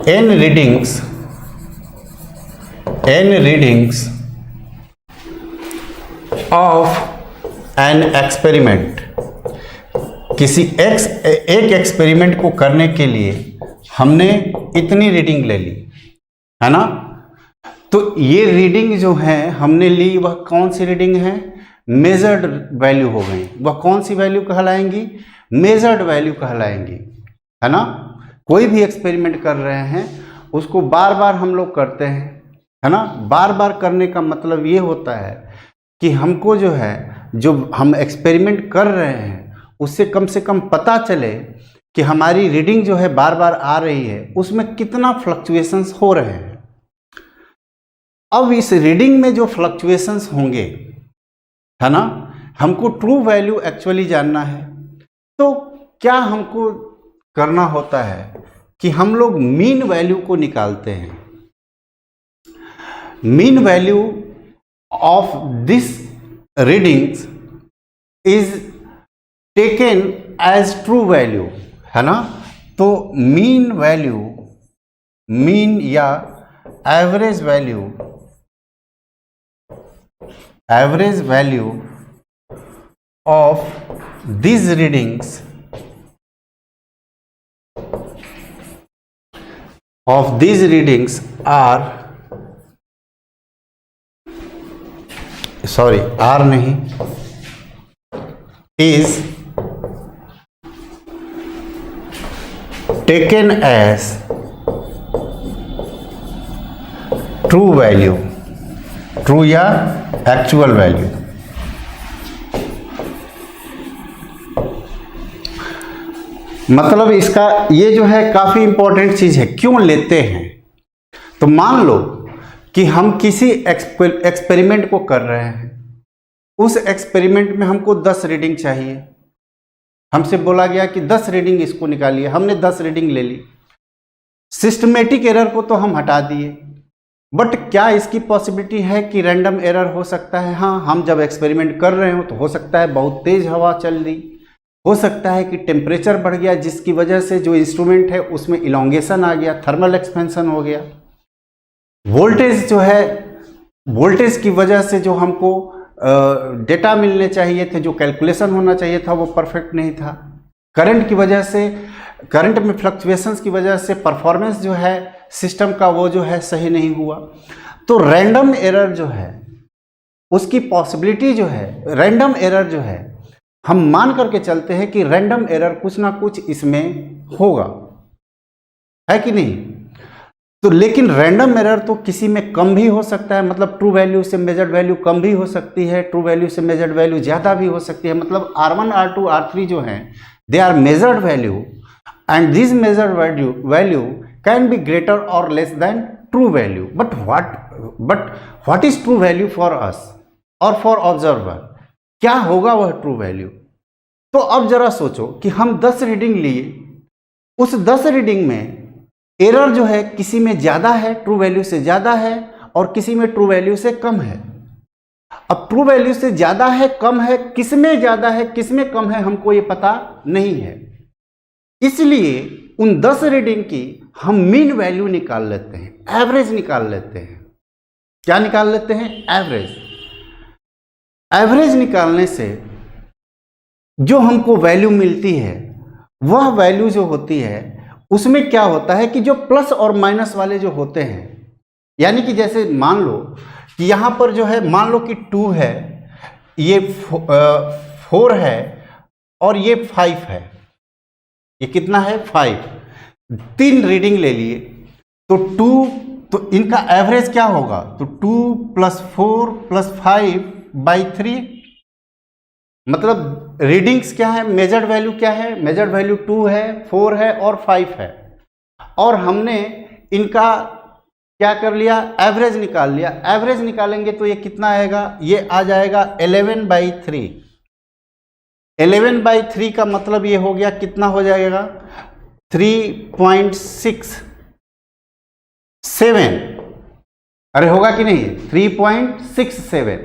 n readings of an experiment। किसी एक एक्सपेरिमेंट को करने के लिए हमने इतनी रीडिंग ले ली है ना। तो ये रीडिंग जो है हमने ली, वह कौन सी रीडिंग है? मेजर्ड वैल्यू हो गई। वह कौन सी वैल्यू कहलाएंगी? मेजर्ड वैल्यू कहलाएंगी, है ना। कोई भी एक्सपेरिमेंट कर रहे हैं उसको बार बार हम लोग करते हैं, है ना। बार बार करने का मतलब ये होता है कि हमको जो है, जो हम एक्सपेरिमेंट कर रहे हैं उससे कम पता चले कि हमारी रीडिंग जो है बार बार आ रही है, उसमें कितना फ्लक्चुएशंस हो रहे हैं। अब इस रीडिंग में जो फ्लक्चुएशंस होंगे, है ना, हमको ट्रू वैल्यू एक्चुअली जानना है। तो क्या हमको करना होता है कि हम लोग मीन वैल्यू को निकालते हैं। Mean value of this readings is taken as true value, है ना। तो मीन वैल्यू, मीन या average value of these readings are, sorry, are नहीं, is taken as true value, true या एक्चुअल वैल्यू। मतलब इसका ये जो है काफी इंपॉर्टेंट चीज है। क्यों लेते हैं? तो मान लो कि हम किसी एक्सपेरिमेंट को कर रहे हैं, उस एक्सपेरिमेंट में हमको 10 रीडिंग चाहिए। हमसे बोला गया कि 10 रीडिंग इसको निकालिए, हमने 10 रीडिंग ले ली। सिस्टमेटिक एरर को तो हम हटा दिए, बट क्या इसकी पॉसिबिलिटी है कि रैंडम एरर हो सकता है? हाँ, हम जब एक्सपेरिमेंट कर रहे हो तो हो सकता है बहुत तेज हवा चल रही, हो सकता है कि टेम्परेचर बढ़ गया जिसकी वजह से जो इंस्ट्रूमेंट है उसमें इलोंगेशन आ गया, थर्मल एक्सपेंशन हो गया। वोल्टेज जो है, वोल्टेज की वजह से जो हमको डेटा मिलने चाहिए थे, जो कैलकुलेशन होना चाहिए था, वो परफेक्ट नहीं था। करंट की वजह से, करंट में फ्लक्चुएशंस की वजह से परफॉर्मेंस जो है सिस्टम का वो जो है सही नहीं हुआ। तो रैंडम एरर जो है उसकी पॉसिबिलिटी जो है, रैंडम एरर जो है, हम मान करके चलते हैं कि रैंडम एरर कुछ ना कुछ इसमें होगा, है कि नहीं। तो लेकिन रैंडम एरर तो किसी में कम भी हो सकता है, मतलब ट्रू वैल्यू से मेजर्ड वैल्यू कम भी हो सकती है, ट्रू वैल्यू से मेजर्ड वैल्यू ज़्यादा भी हो सकती है। मतलब R1, R2, R3 जो हैं, they are measured value and this measured value can be greater और less than true value. But what is true value for us और फॉर ऑब्जर्वर? क्या होगा वह ट्रू वैल्यू? तो अब जरा सोचो कि हम 10 रीडिंग लिए, उस 10 रीडिंग में एरर जो है किसी में ज़्यादा है, ट्रू वैल्यू से ज़्यादा है, और किसी में ट्रू वैल्यू से कम है। अब ट्रू वैल्यू से ज़्यादा है, कम है, किस में ज़्यादा है किस में कम है हमको ये पता नहीं है। इसलिए उन 10 रीडिंग की हम मीन वैल्यू निकाल लेते हैं, एवरेज निकाल लेते हैं। क्या निकाल लेते हैं? एवरेज। एवरेज निकालने से जो हमको वैल्यू मिलती है, वह वैल्यू जो होती है उसमें क्या होता है कि जो प्लस और माइनस वाले जो होते हैं, यानी कि जैसे मान लो कि यहाँ पर जो है, मान लो कि 2 है, ये 4 है और ये 5 है। ये कितना है? 5। 3 रीडिंग ले लिए तो 2, तो इनका एवरेज क्या होगा? तो 2 + 4 + 5/3। मतलब रीडिंग्स क्या है, मेजर्ड वैल्यू क्या है? मेजर्ड वैल्यू 2 है, 4 है और 5 है। और हमने इनका क्या कर लिया, एवरेज निकाल लिया। एवरेज निकालेंगे तो ये कितना आएगा, ये आ जाएगा 11/3। 11/3 का मतलब ये हो गया, कितना हो जाएगा, 3.67। अरे होगा कि नहीं, 3.67।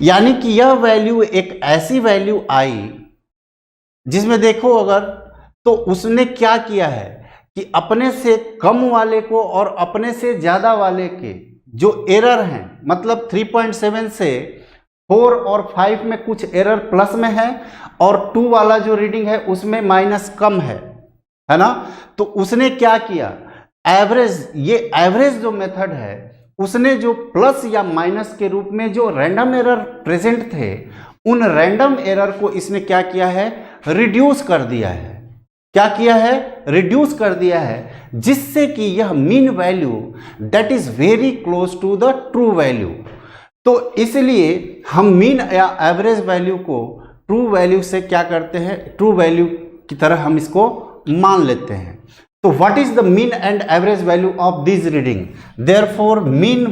यानी कि यह वैल्यू एक ऐसी वैल्यू आई जिसमें देखो अगर, तो उसने क्या किया है कि अपने से कम वाले को और अपने से ज़्यादा वाले के जो एरर हैं, मतलब 3.7 से 4 और 5 में कुछ एरर प्लस में है और 2 वाला जो रीडिंग है उसमें माइनस कम है ना। तो उसने क्या किया, एवरेज, ये एवरेज जो मेथड है उसने जो प्लस या माइनस के रूप में जो रैंडम एरर प्रेजेंट थे, उन रैंडम एरर को इसने क्या किया है, रिड्यूस कर दिया है। क्या किया है, रिड्यूस कर दिया है, जिससे कि यह mean value that is very close to the true value. तो इसलिए हम मीन या एवरेज वैल्यू को ट्रू वैल्यू से क्या करते हैं, ट्रू वैल्यू की तरह हम इसको मान लेते हैं। तो what is the mean and average value of this reading, therefore mean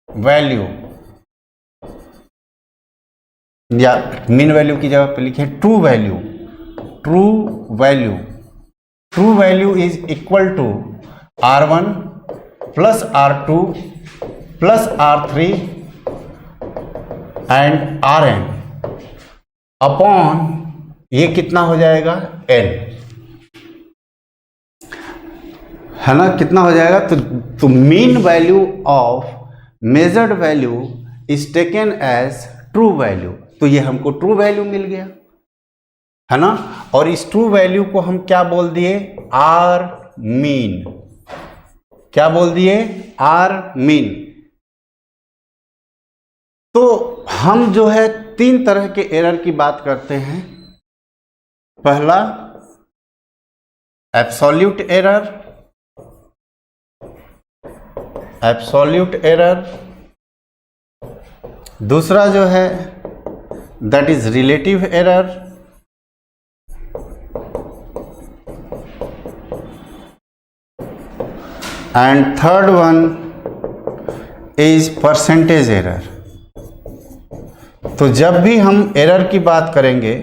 value, या मीन वैल्यू की जगह पे लिखे true value. True value is equal to R1 plus R2 plus R3 and Rn upon ये कितना हो जाएगा, N, है ना, कितना हो जाएगा। तो mean value of measured value is taken as true value. तो ये हमको ट्रू वैल्यू मिल गया, है ना। और इस ट्रू वैल्यू को हम क्या बोल दिए, आर मीन। क्या बोल दिए, आर मीन। तो हम जो है 3 तरह के एरर की बात करते हैं। पहला एब्सोल्यूट एरर, दूसरा जो है that is relative error, and third one is percentage error. तो जब भी हम एरर की बात करेंगे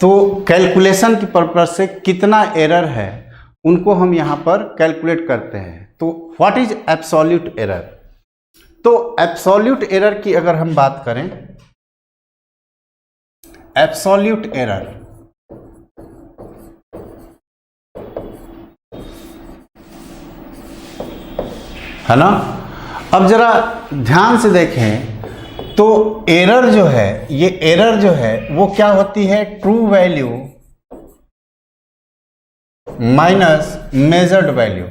तो कैलकुलेशन की पर्पज से कितना एरर है उनको हम यहां पर कैलकुलेट करते हैं। तो व्हाट इज एब्सोल्यूट एरर। तो एब्सोल्यूट एरर की अगर हम बात करें, एब्सोल्यूट एरर है ना। अब जरा ध्यान से देखें तो एरर जो है, ये एरर जो है वो क्या होती है, true value minus measured value,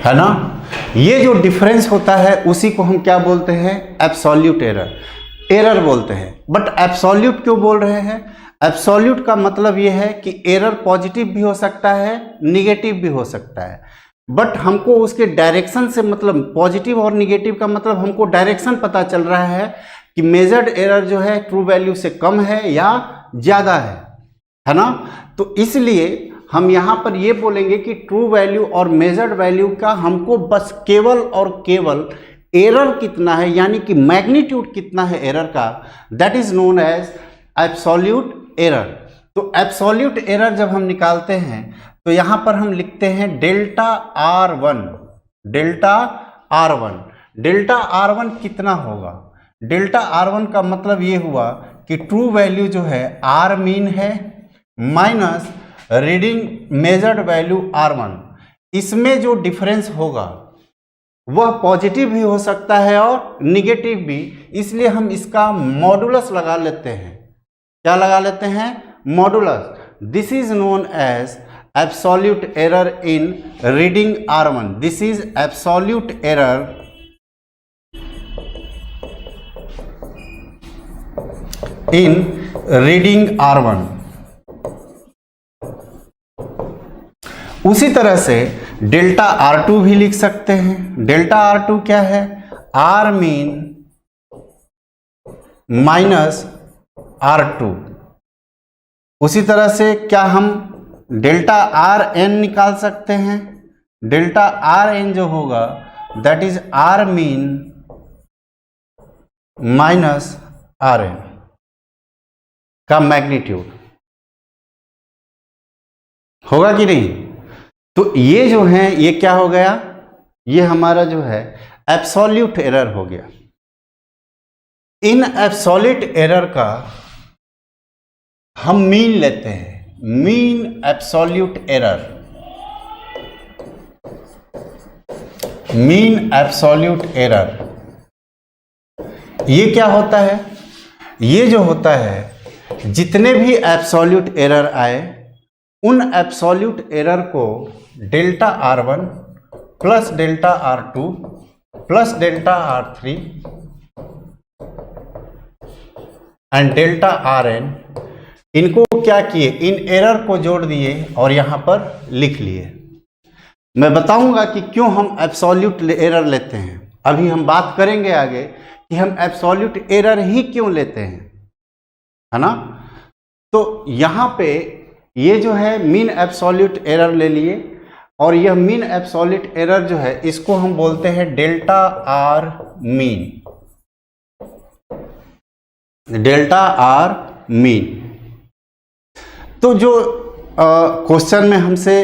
है ना। ये जो डिफरेंस होता है उसी को हम क्या बोलते हैं, एब्सोल्यूट एरर बोलते हैं। बट एब्सोल्यूट क्यों बोल रहे हैं, एब्सोल्यूट का मतलब ये है कि एरर पॉजिटिव भी हो सकता है, निगेटिव भी हो सकता है, बट हमको उसके डायरेक्शन से मतलब पॉजिटिव और निगेटिव का मतलब हमको डायरेक्शन पता चल रहा है कि मेजर्ड एरर जो है ट्रू वैल्यू से कम है या ज़्यादा है ना। तो इसलिए हम यहाँ पर ये बोलेंगे कि ट्रू वैल्यू और मेजर्ड वैल्यू का हमको बस केवल और केवल एरर कितना है, यानी कि मैग्नीट्यूड कितना है एरर का, that is known as absolute error. तो एब्सोल्यूट एरर जब हम निकालते हैं तो यहां पर हम लिखते हैं डेल्टा R1। डेल्टा R1 कितना होगा, डेल्टा R1 का मतलब ये हुआ कि ट्रू वैल्यू जो है R मीन है minus reading measured value R1। इसमें जो डिफरेंस होगा वह पॉजिटिव भी हो सकता है और निगेटिव भी, इसलिए हम इसका मॉडुलस लगा लेते हैं। क्या लगा लेते हैं, modulus. This is known as absolute error in reading R1. This is absolute error in reading R1. उसी तरह से डेल्टा R2 भी लिख सकते हैं। डेल्टा R2 क्या है, R मीन माइनस R2। उसी तरह से क्या हम डेल्टा RN निकाल सकते हैं? डेल्टा RN जो होगा that is R mean minus RN का मैग्नीट्यूड, होगा कि नहीं? तो ये जो है ये क्या हो गया, ये हमारा जो है एब्सोल्यूट एरर हो गया। इन एब्सोल्यूट एरर का हम मीन लेते हैं, mean absolute error, mean absolute error. ये क्या होता है? ये जो होता है जितने भी एब्सोल्यूट एरर आए उन एब्सोल्यूट एरर को delta R1 plus delta R2 plus delta R3 and delta RN, इनको क्या किए, इन एरर को जोड़ दिए और यहां पर लिख लिए। मैं बताऊंगा कि क्यों हम एब्सोल्यूट एरर लेते हैं, अभी हम बात करेंगे आगे कि हम एब्सोल्यूट एरर ही क्यों लेते हैं, है ना। तो यहां पे ये जो है मीन एब्सोल्यूट एरर ले लिए और यह मीन एब्सोल्यूट एरर जो है इसको हम बोलते हैं delta R mean, delta R mean. तो जो क्वेश्चन में हमसे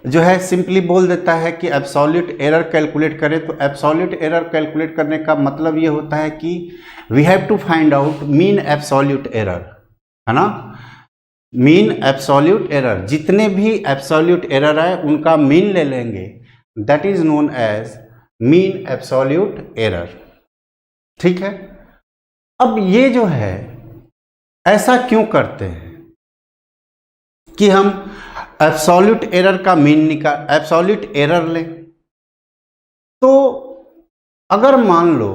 जो है सिंपली बोल देता है कि एब्सोल्यूट एरर कैलकुलेट करें, तो एब्सोल्यूट एरर कैलकुलेट करने का मतलब ये होता है कि we have to find out mean absolute error, है ना। मीन एब्सोल्यूट एरर, जितने भी एब्सोल्यूट एरर है उनका मीन ले लेंगे, that is known as mean absolute error. ठीक है। अब ये जो है ऐसा क्यों करते हैं कि हम एब्सोल्यूट एरर का मीन निकाल, एब्सोल्यूट एरर लें। तो अगर मान लो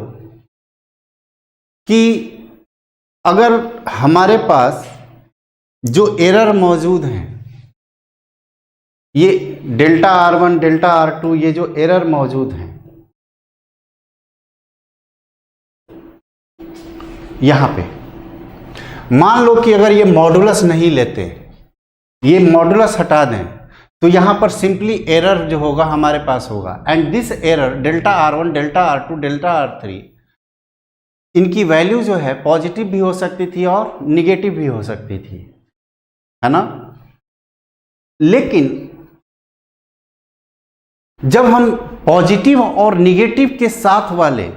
कि अगर हमारे पास जो एरर मौजूद हैं, ये डेल्टा R1 डेल्टा R2 ये जो एरर मौजूद हैं यहां पे, मान लो कि अगर ये मॉडुलस नहीं लेते, ये मॉडुलस हटा दें, तो यहां पर सिंपली एरर जो होगा हमारे पास होगा, and this error delta R1 delta R2 delta R3 इनकी वैल्यू जो है पॉजिटिव भी हो सकती थी और निगेटिव भी हो सकती थी, है ना। लेकिन जब हम पॉजिटिव और निगेटिव के साथ वाले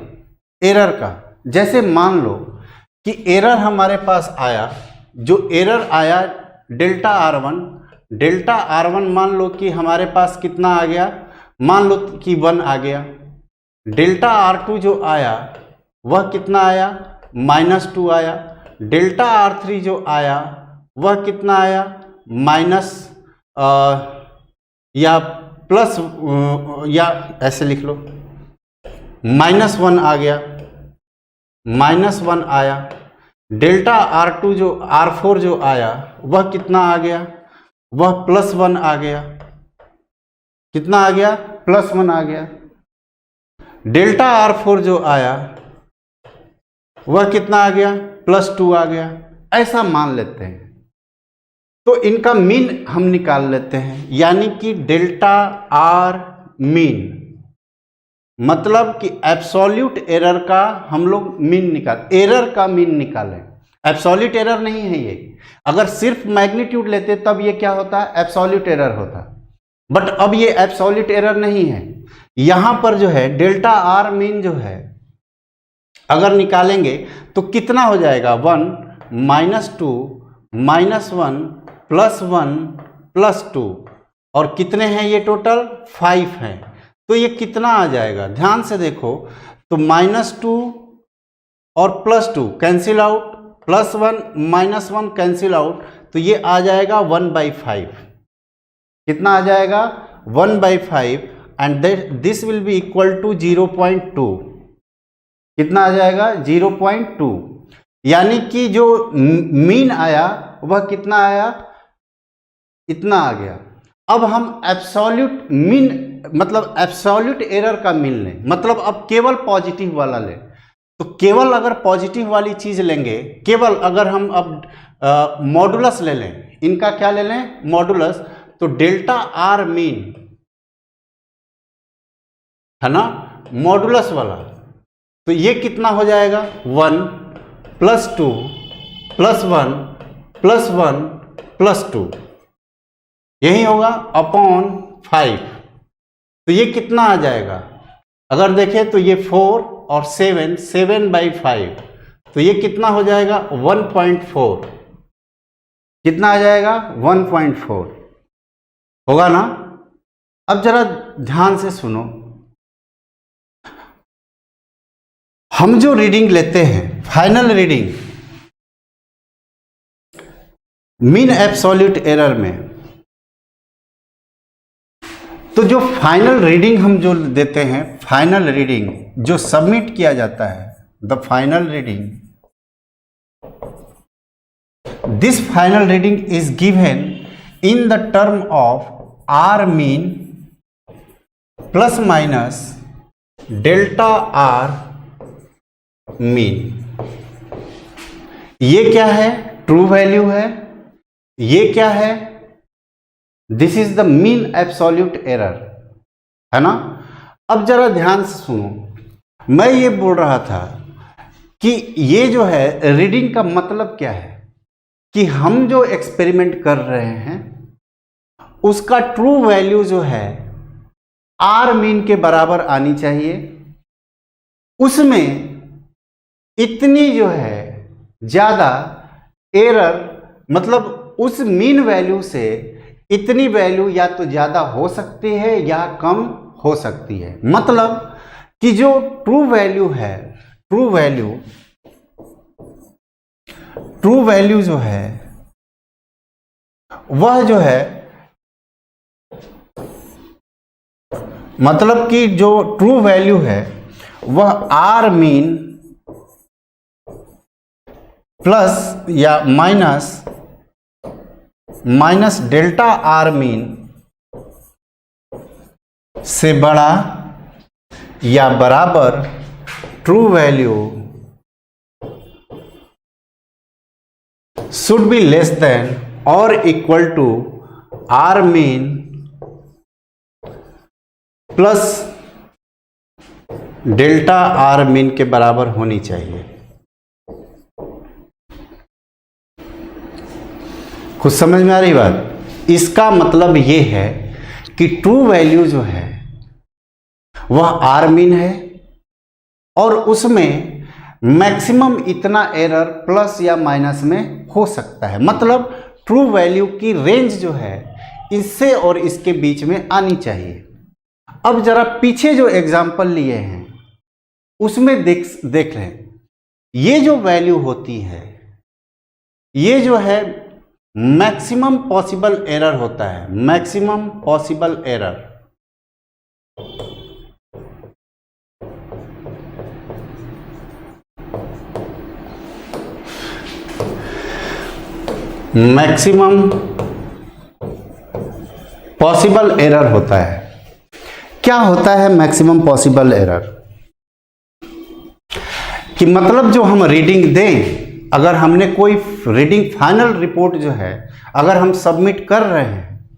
एरर का, जैसे मान लो कि एरर हमारे पास आया, जो एरर आया डेल्टा R1 मान लो कि हमारे पास कितना आ गया, मान लो कि 1 आ गया। डेल्टा R2 जो आया वह कितना आया, -2 आया। डेल्टा R3 जो आया वह कितना आया, माइनस या प्लस या ऐसे लिख लो, -1 आ गया, -1 आया। डेल्टा R2 जो R4 जो आया वह कितना आ गया, वह +1 आ गया। कितना आ गया, +1 आ गया। डेल्टा R4 जो आया वह कितना आ गया, +2 आ गया। ऐसा मान लेते हैं, तो इनका मीन हम निकाल लेते हैं, यानी कि डेल्टा R मीन, मतलब कि एब्सोल्यूट एरर का हम लोग मीन निकाल, एरर का मीन निकालें। एब्सोल्यूट एरर नहीं है ये, अगर सिर्फ मैग्नीट्यूड लेते तब ये क्या होता है, एब्सोल्यूट एरर होता, बट अब ये एब्सोल्यूट एरर नहीं है। यहां पर जो है डेल्टा R मीन जो है अगर निकालेंगे तो कितना हो जाएगा, 1 -2 -1 +1 +2, और कितने हैं ये टोटल, 5 हैं। तो ये कितना आ जाएगा, ध्यान से देखो, तो -2 और +2 कैंसिल आउट, +1 -1 कैंसिल आउट, तो ये आ जाएगा 1/5। कितना आ जाएगा, 1/5, and this will be equal to 0.2। कितना आ जाएगा, 0.2, यानी कि जो मीन आया वह कितना आया, इतना आ गया। अब हम एब्सोल्यूट मीन मतलब एब्सोल्यूट एरर का मीन लें, मतलब अब केवल पॉजिटिव वाला लें, तो केवल अगर पॉजिटिव वाली चीज लेंगे, केवल अगर हम अब मॉडुलस ले लें, इनका क्या ले लें, मॉडुलस, तो डेल्टा आर मीन है ना, मॉडुलस वाला, तो ये कितना हो जाएगा 1 + 2 + 1 + 1 + 2, यही होगा अपॉन 5। तो ये कितना आ जाएगा, अगर देखें तो ये 4 और 7/5, तो ये कितना हो जाएगा 1.4, कितना आ जाएगा 1.4 होगा ना। अब जरा ध्यान से सुनो, हम जो रीडिंग लेते हैं final reading mean absolute error में, तो जो फाइनल रीडिंग हम जो देते हैं, फाइनल रीडिंग जो सबमिट किया जाता है, the final reading, this final reading is given in the term of R mean plus minus delta R mean. ये क्या है, ट्रू वैल्यू है, ये क्या है, this is the mean absolute error, है ना। अब जरा ध्यान से सुनो, मैं ये बोल रहा था कि ये जो है रीडिंग का मतलब क्या है, कि हम जो एक्सपेरिमेंट कर रहे हैं उसका ट्रू वैल्यू जो है आर मीन के बराबर आनी चाहिए, उसमें इतनी जो है ज्यादा एरर, मतलब उस मीन वैल्यू से इतनी वैल्यू या तो ज्यादा हो सकती है या कम हो सकती है। मतलब कि जो ट्रू वैल्यू है, ट्रू वैल्यू जो है वह जो है, मतलब कि जो ट्रू वैल्यू है वह आर मीन प्लस या माइनस डेल्टा आर मीन से बड़ा या बराबर true value should be less than और equal to R mean plus delta R mean के बराबर होनी चाहिए। कुछ समझ में आ रही बात। इसका मतलब ये है कि ट्रू वैल्यू जो है वह आर मीन है और उसमें मैक्सिमम इतना एरर प्लस या माइनस में हो सकता है। मतलब ट्रू वैल्यू की रेंज जो है इससे और इसके बीच में आनी चाहिए। अब जरा पीछे जो एग्जाम्पल लिए हैं उसमें देख लें, ये जो वैल्यू होती है ये जो है मैक्सिमम पॉसिबल एरर होता है, maximum possible error. Maximum possible error होता है। क्या होता है मैक्सिमम पॉसिबल एरर? कि मतलब जो हम रीडिंग दें, अगर हमने कोई रीडिंग फाइनल रिपोर्ट जो है अगर हम सबमिट कर रहे हैं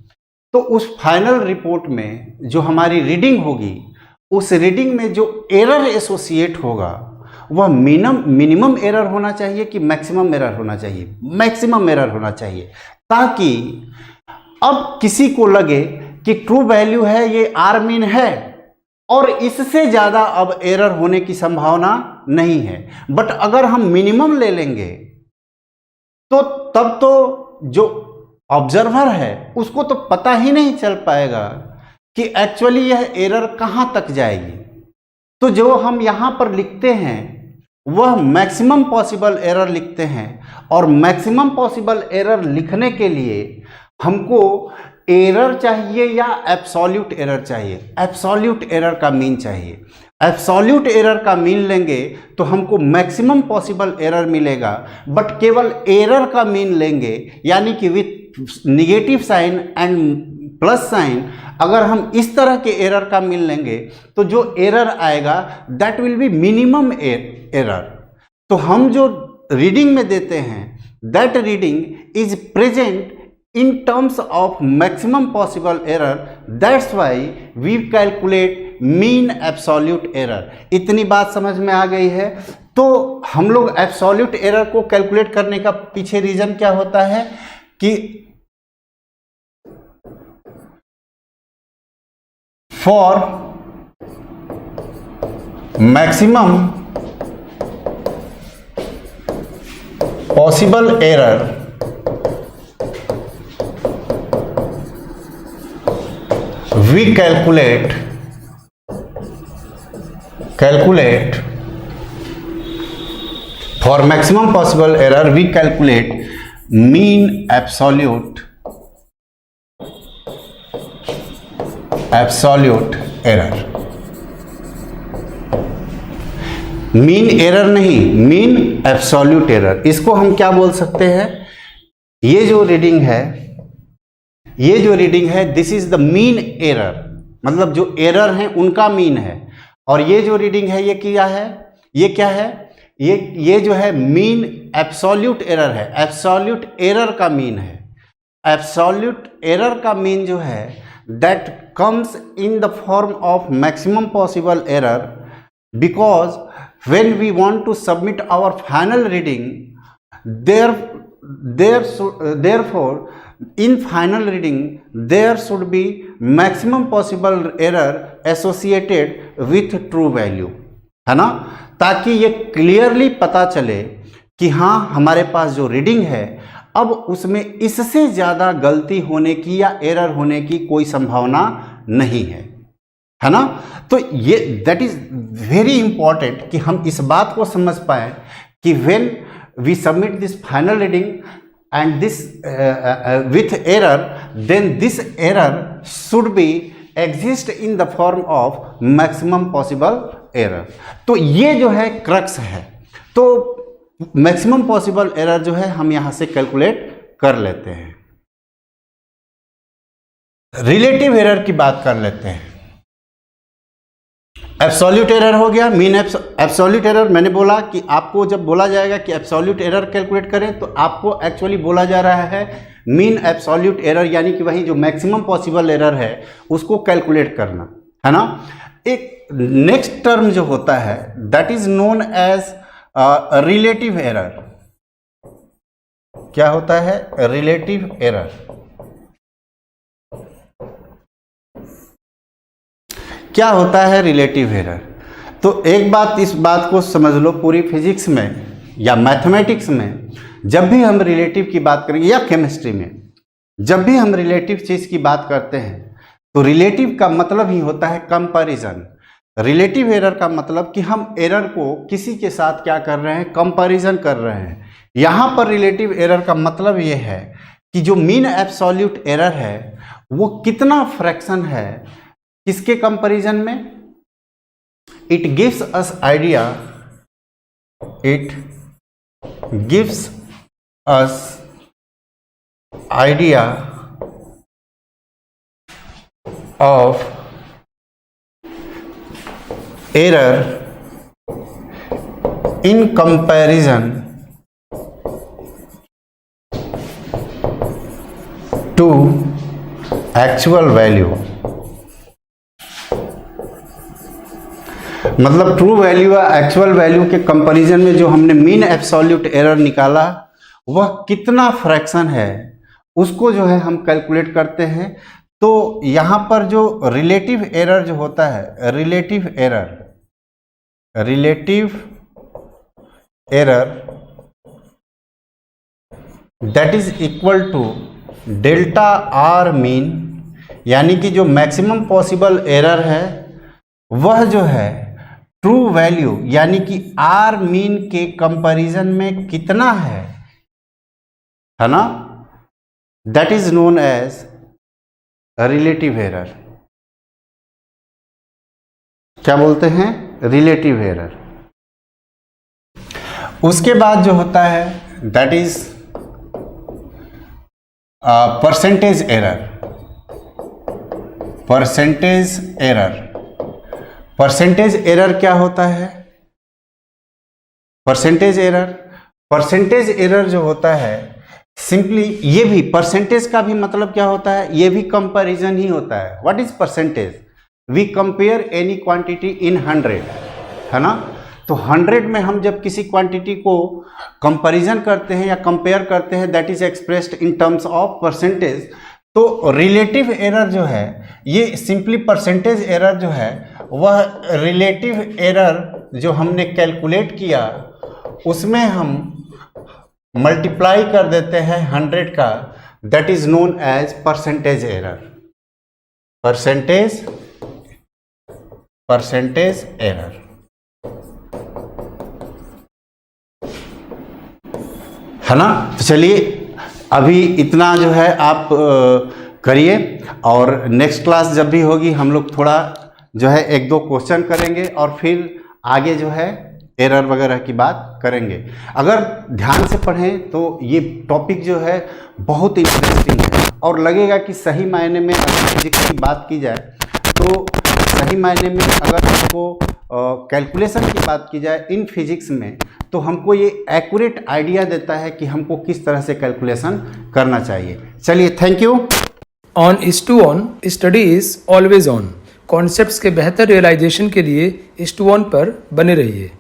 तो उस फाइनल रिपोर्ट में जो हमारी रीडिंग होगी उस रीडिंग में जो एरर एसोसिएट होगा वह मिनिमम एरर होना चाहिए कि मैक्सिमम एरर होना चाहिए? मैक्सिमम एरर होना चाहिए, ताकि अब किसी को लगे कि ट्रू वैल्यू है ये आर मीन है और इससे ज़्यादा अब एरर होने की संभावना नहीं है। बट अगर हम मिनिमम ले लेंगे तो तब तो जो ऑब्जर्वर है उसको तो पता ही नहीं चल पाएगा कि एक्चुअली यह एरर कहाँ तक जाएगी। तो जो हम यहाँ पर लिखते हैं वह मैक्सिमम पॉसिबल एरर लिखते हैं और मैक्सिमम पॉसिबल एरर लिखने के लिए हमको एरर चाहिए या एब्सोल्यूट एरर चाहिए? एब्सोल्यूट एरर का मीन चाहिए। एब्सोल्यूट एरर का मीन लेंगे तो हमको मैक्सिमम पॉसिबल एरर मिलेगा, बट केवल एरर का मीन लेंगे यानी कि with negative sign and plus sign अगर हम इस तरह के एरर का मिल लेंगे तो जो एरर आएगा that will B minimum error. तो हम जो रीडिंग में देते हैं that reading is present in terms of maximum possible error, that's why we calculate mean absolute error। इतनी बात समझ में आ गई है। तो हम लोग एब्सोल्यूट एरर को कैलकुलेट करने का पीछे रीजन क्या होता है कि for maximum possible error we calculate for maximum possible error we calculate mean absolute error। Mean error नहीं, मीन एब्सोल्यूट एरर। इसको हम क्या बोल सकते हैं, ये जो रीडिंग है this is the mean error, मतलब जो एरर है उनका मीन है। और ये जो रीडिंग है ये क्या है, ये क्या है, ये जो है मीन एब्सोल्यूट एरर है, एब्सोल्यूट एरर का मीन है। एब्सोल्यूट एरर का मीन जो है that comes in the form of maximum possible error because when we want to submit our final reading therefore in final reading there should be maximum possible error associated with true value, है ना, ताकि ये clearly पता चले कि हाँ हमारे पास जो रीडिंग है अब उसमें इससे ज़्यादा गलती होने की या एरर होने की कोई संभावना नहीं है ना। तो ये दैट इज वेरी इंपॉर्टेंट कि हम इस बात को समझ पाए कि when we submit this final reading and this with error, then this error should be exist in the form of maximum possible error। तो ये जो है क्रक्स है। तो मैक्सिमम पॉसिबल एरर जो है हम यहां से कैलकुलेट कर लेते हैं। रिलेटिव एरर की बात कर लेते हैं। एब्सोल्यूट एरर हो गया, मीन एब्सोल्यूट एरर। मैंने बोला कि आपको जब बोला जाएगा कि एब्सोल्यूट एरर कैलकुलेट करें तो आपको एक्चुअली बोला जा रहा है मीन एब्सोल्यूट एरर, यानी कि वही जो मैक्सिमम पॉसिबल एरर है उसको कैलकुलेट करना, है ना। एक नेक्स्ट टर्म जो होता है that is known as relative error. क्या होता है, रिलेटिव एरर। क्या होता है रिलेटिव एरर? तो एक बात, इस बात को समझ लो, पूरी फिजिक्स में या मैथमेटिक्स में जब भी हम रिलेटिव की बात करेंगे या केमिस्ट्री में जब भी हम रिलेटिव चीज़ की बात करते हैं तो रिलेटिव का मतलब ही होता है कंपैरिजन। रिलेटिव एरर का मतलब कि हम एरर को किसी के साथ क्या कर रहे हैं, कंपैरिजन कर रहे हैं। यहाँ पर रिलेटिव एरर का मतलब ये है कि जो मीन एब्सोल्यूट एरर है वो कितना फ्रैक्शन है किसके कंपैरिजन में। It gives us idea, it gives us idea of error in comparison to actual value. मतलब ट्रू वैल्यू या एक्चुअल वैल्यू के कंपैरिजन में जो हमने मीन एब्सोल्यूट एरर निकाला वह कितना फ्रैक्शन है उसको जो है हम कैलकुलेट करते हैं। तो यहाँ पर जो रिलेटिव एरर जो होता है, relative error that is equal to delta R mean, यानी कि जो मैक्सिमम पॉसिबल एरर है वह जो है ट्रू वैल्यू यानी कि आर मीन के कंपैरिजन में कितना है ना, that is known as relative error. क्या बोलते हैं, रिलेटिव एरर। उसके बाद जो होता है that is percentage error. Percentage error. Percentage error क्या होता है? परसेंटेज एरर जो होता है सिंपली, ये भी परसेंटेज का भी मतलब क्या होता है? ये भी कंपैरिजन ही होता है। What is percentage? We compare any quantity in 100, है ना। तो 100 में हम जब किसी क्वांटिटी को कंपैरिजन करते हैं या कंपेयर करते हैं, that is expressed in terms of percentage. तो रिलेटिव एरर जो है, ये सिंपली परसेंटेज एरर जो है वह रिलेटिव एरर जो हमने कैलकुलेट किया उसमें हम मल्टीप्लाई कर देते हैं 100 का, that is known as percentage error. Percentage error, है ना। तो चलिए अभी इतना जो है आप करिए, और नेक्स्ट क्लास जब भी होगी हम लोग थोड़ा जो है 1-2 क्वेश्चन करेंगे और फिर आगे जो है एरर वगैरह की बात करेंगे। अगर ध्यान से पढ़ें तो ये टॉपिक जो है बहुत इंटरेस्टिंग है, और लगेगा कि सही मायने में अगर फिजिक्स की बात की जाए तो सही मायने में अगर हमको कैलकुलेशन की बात की जाए इन फिजिक्स में, तो हमको ये एक्यूरेट आइडिया देता है कि हमको किस तरह से कैलकुलेशन करना चाहिए। चलिए, thank you. On IS2ON study is always on. Concepts के बेहतर रियलाइजेशन के लिए IS2ON पर बने रहिए।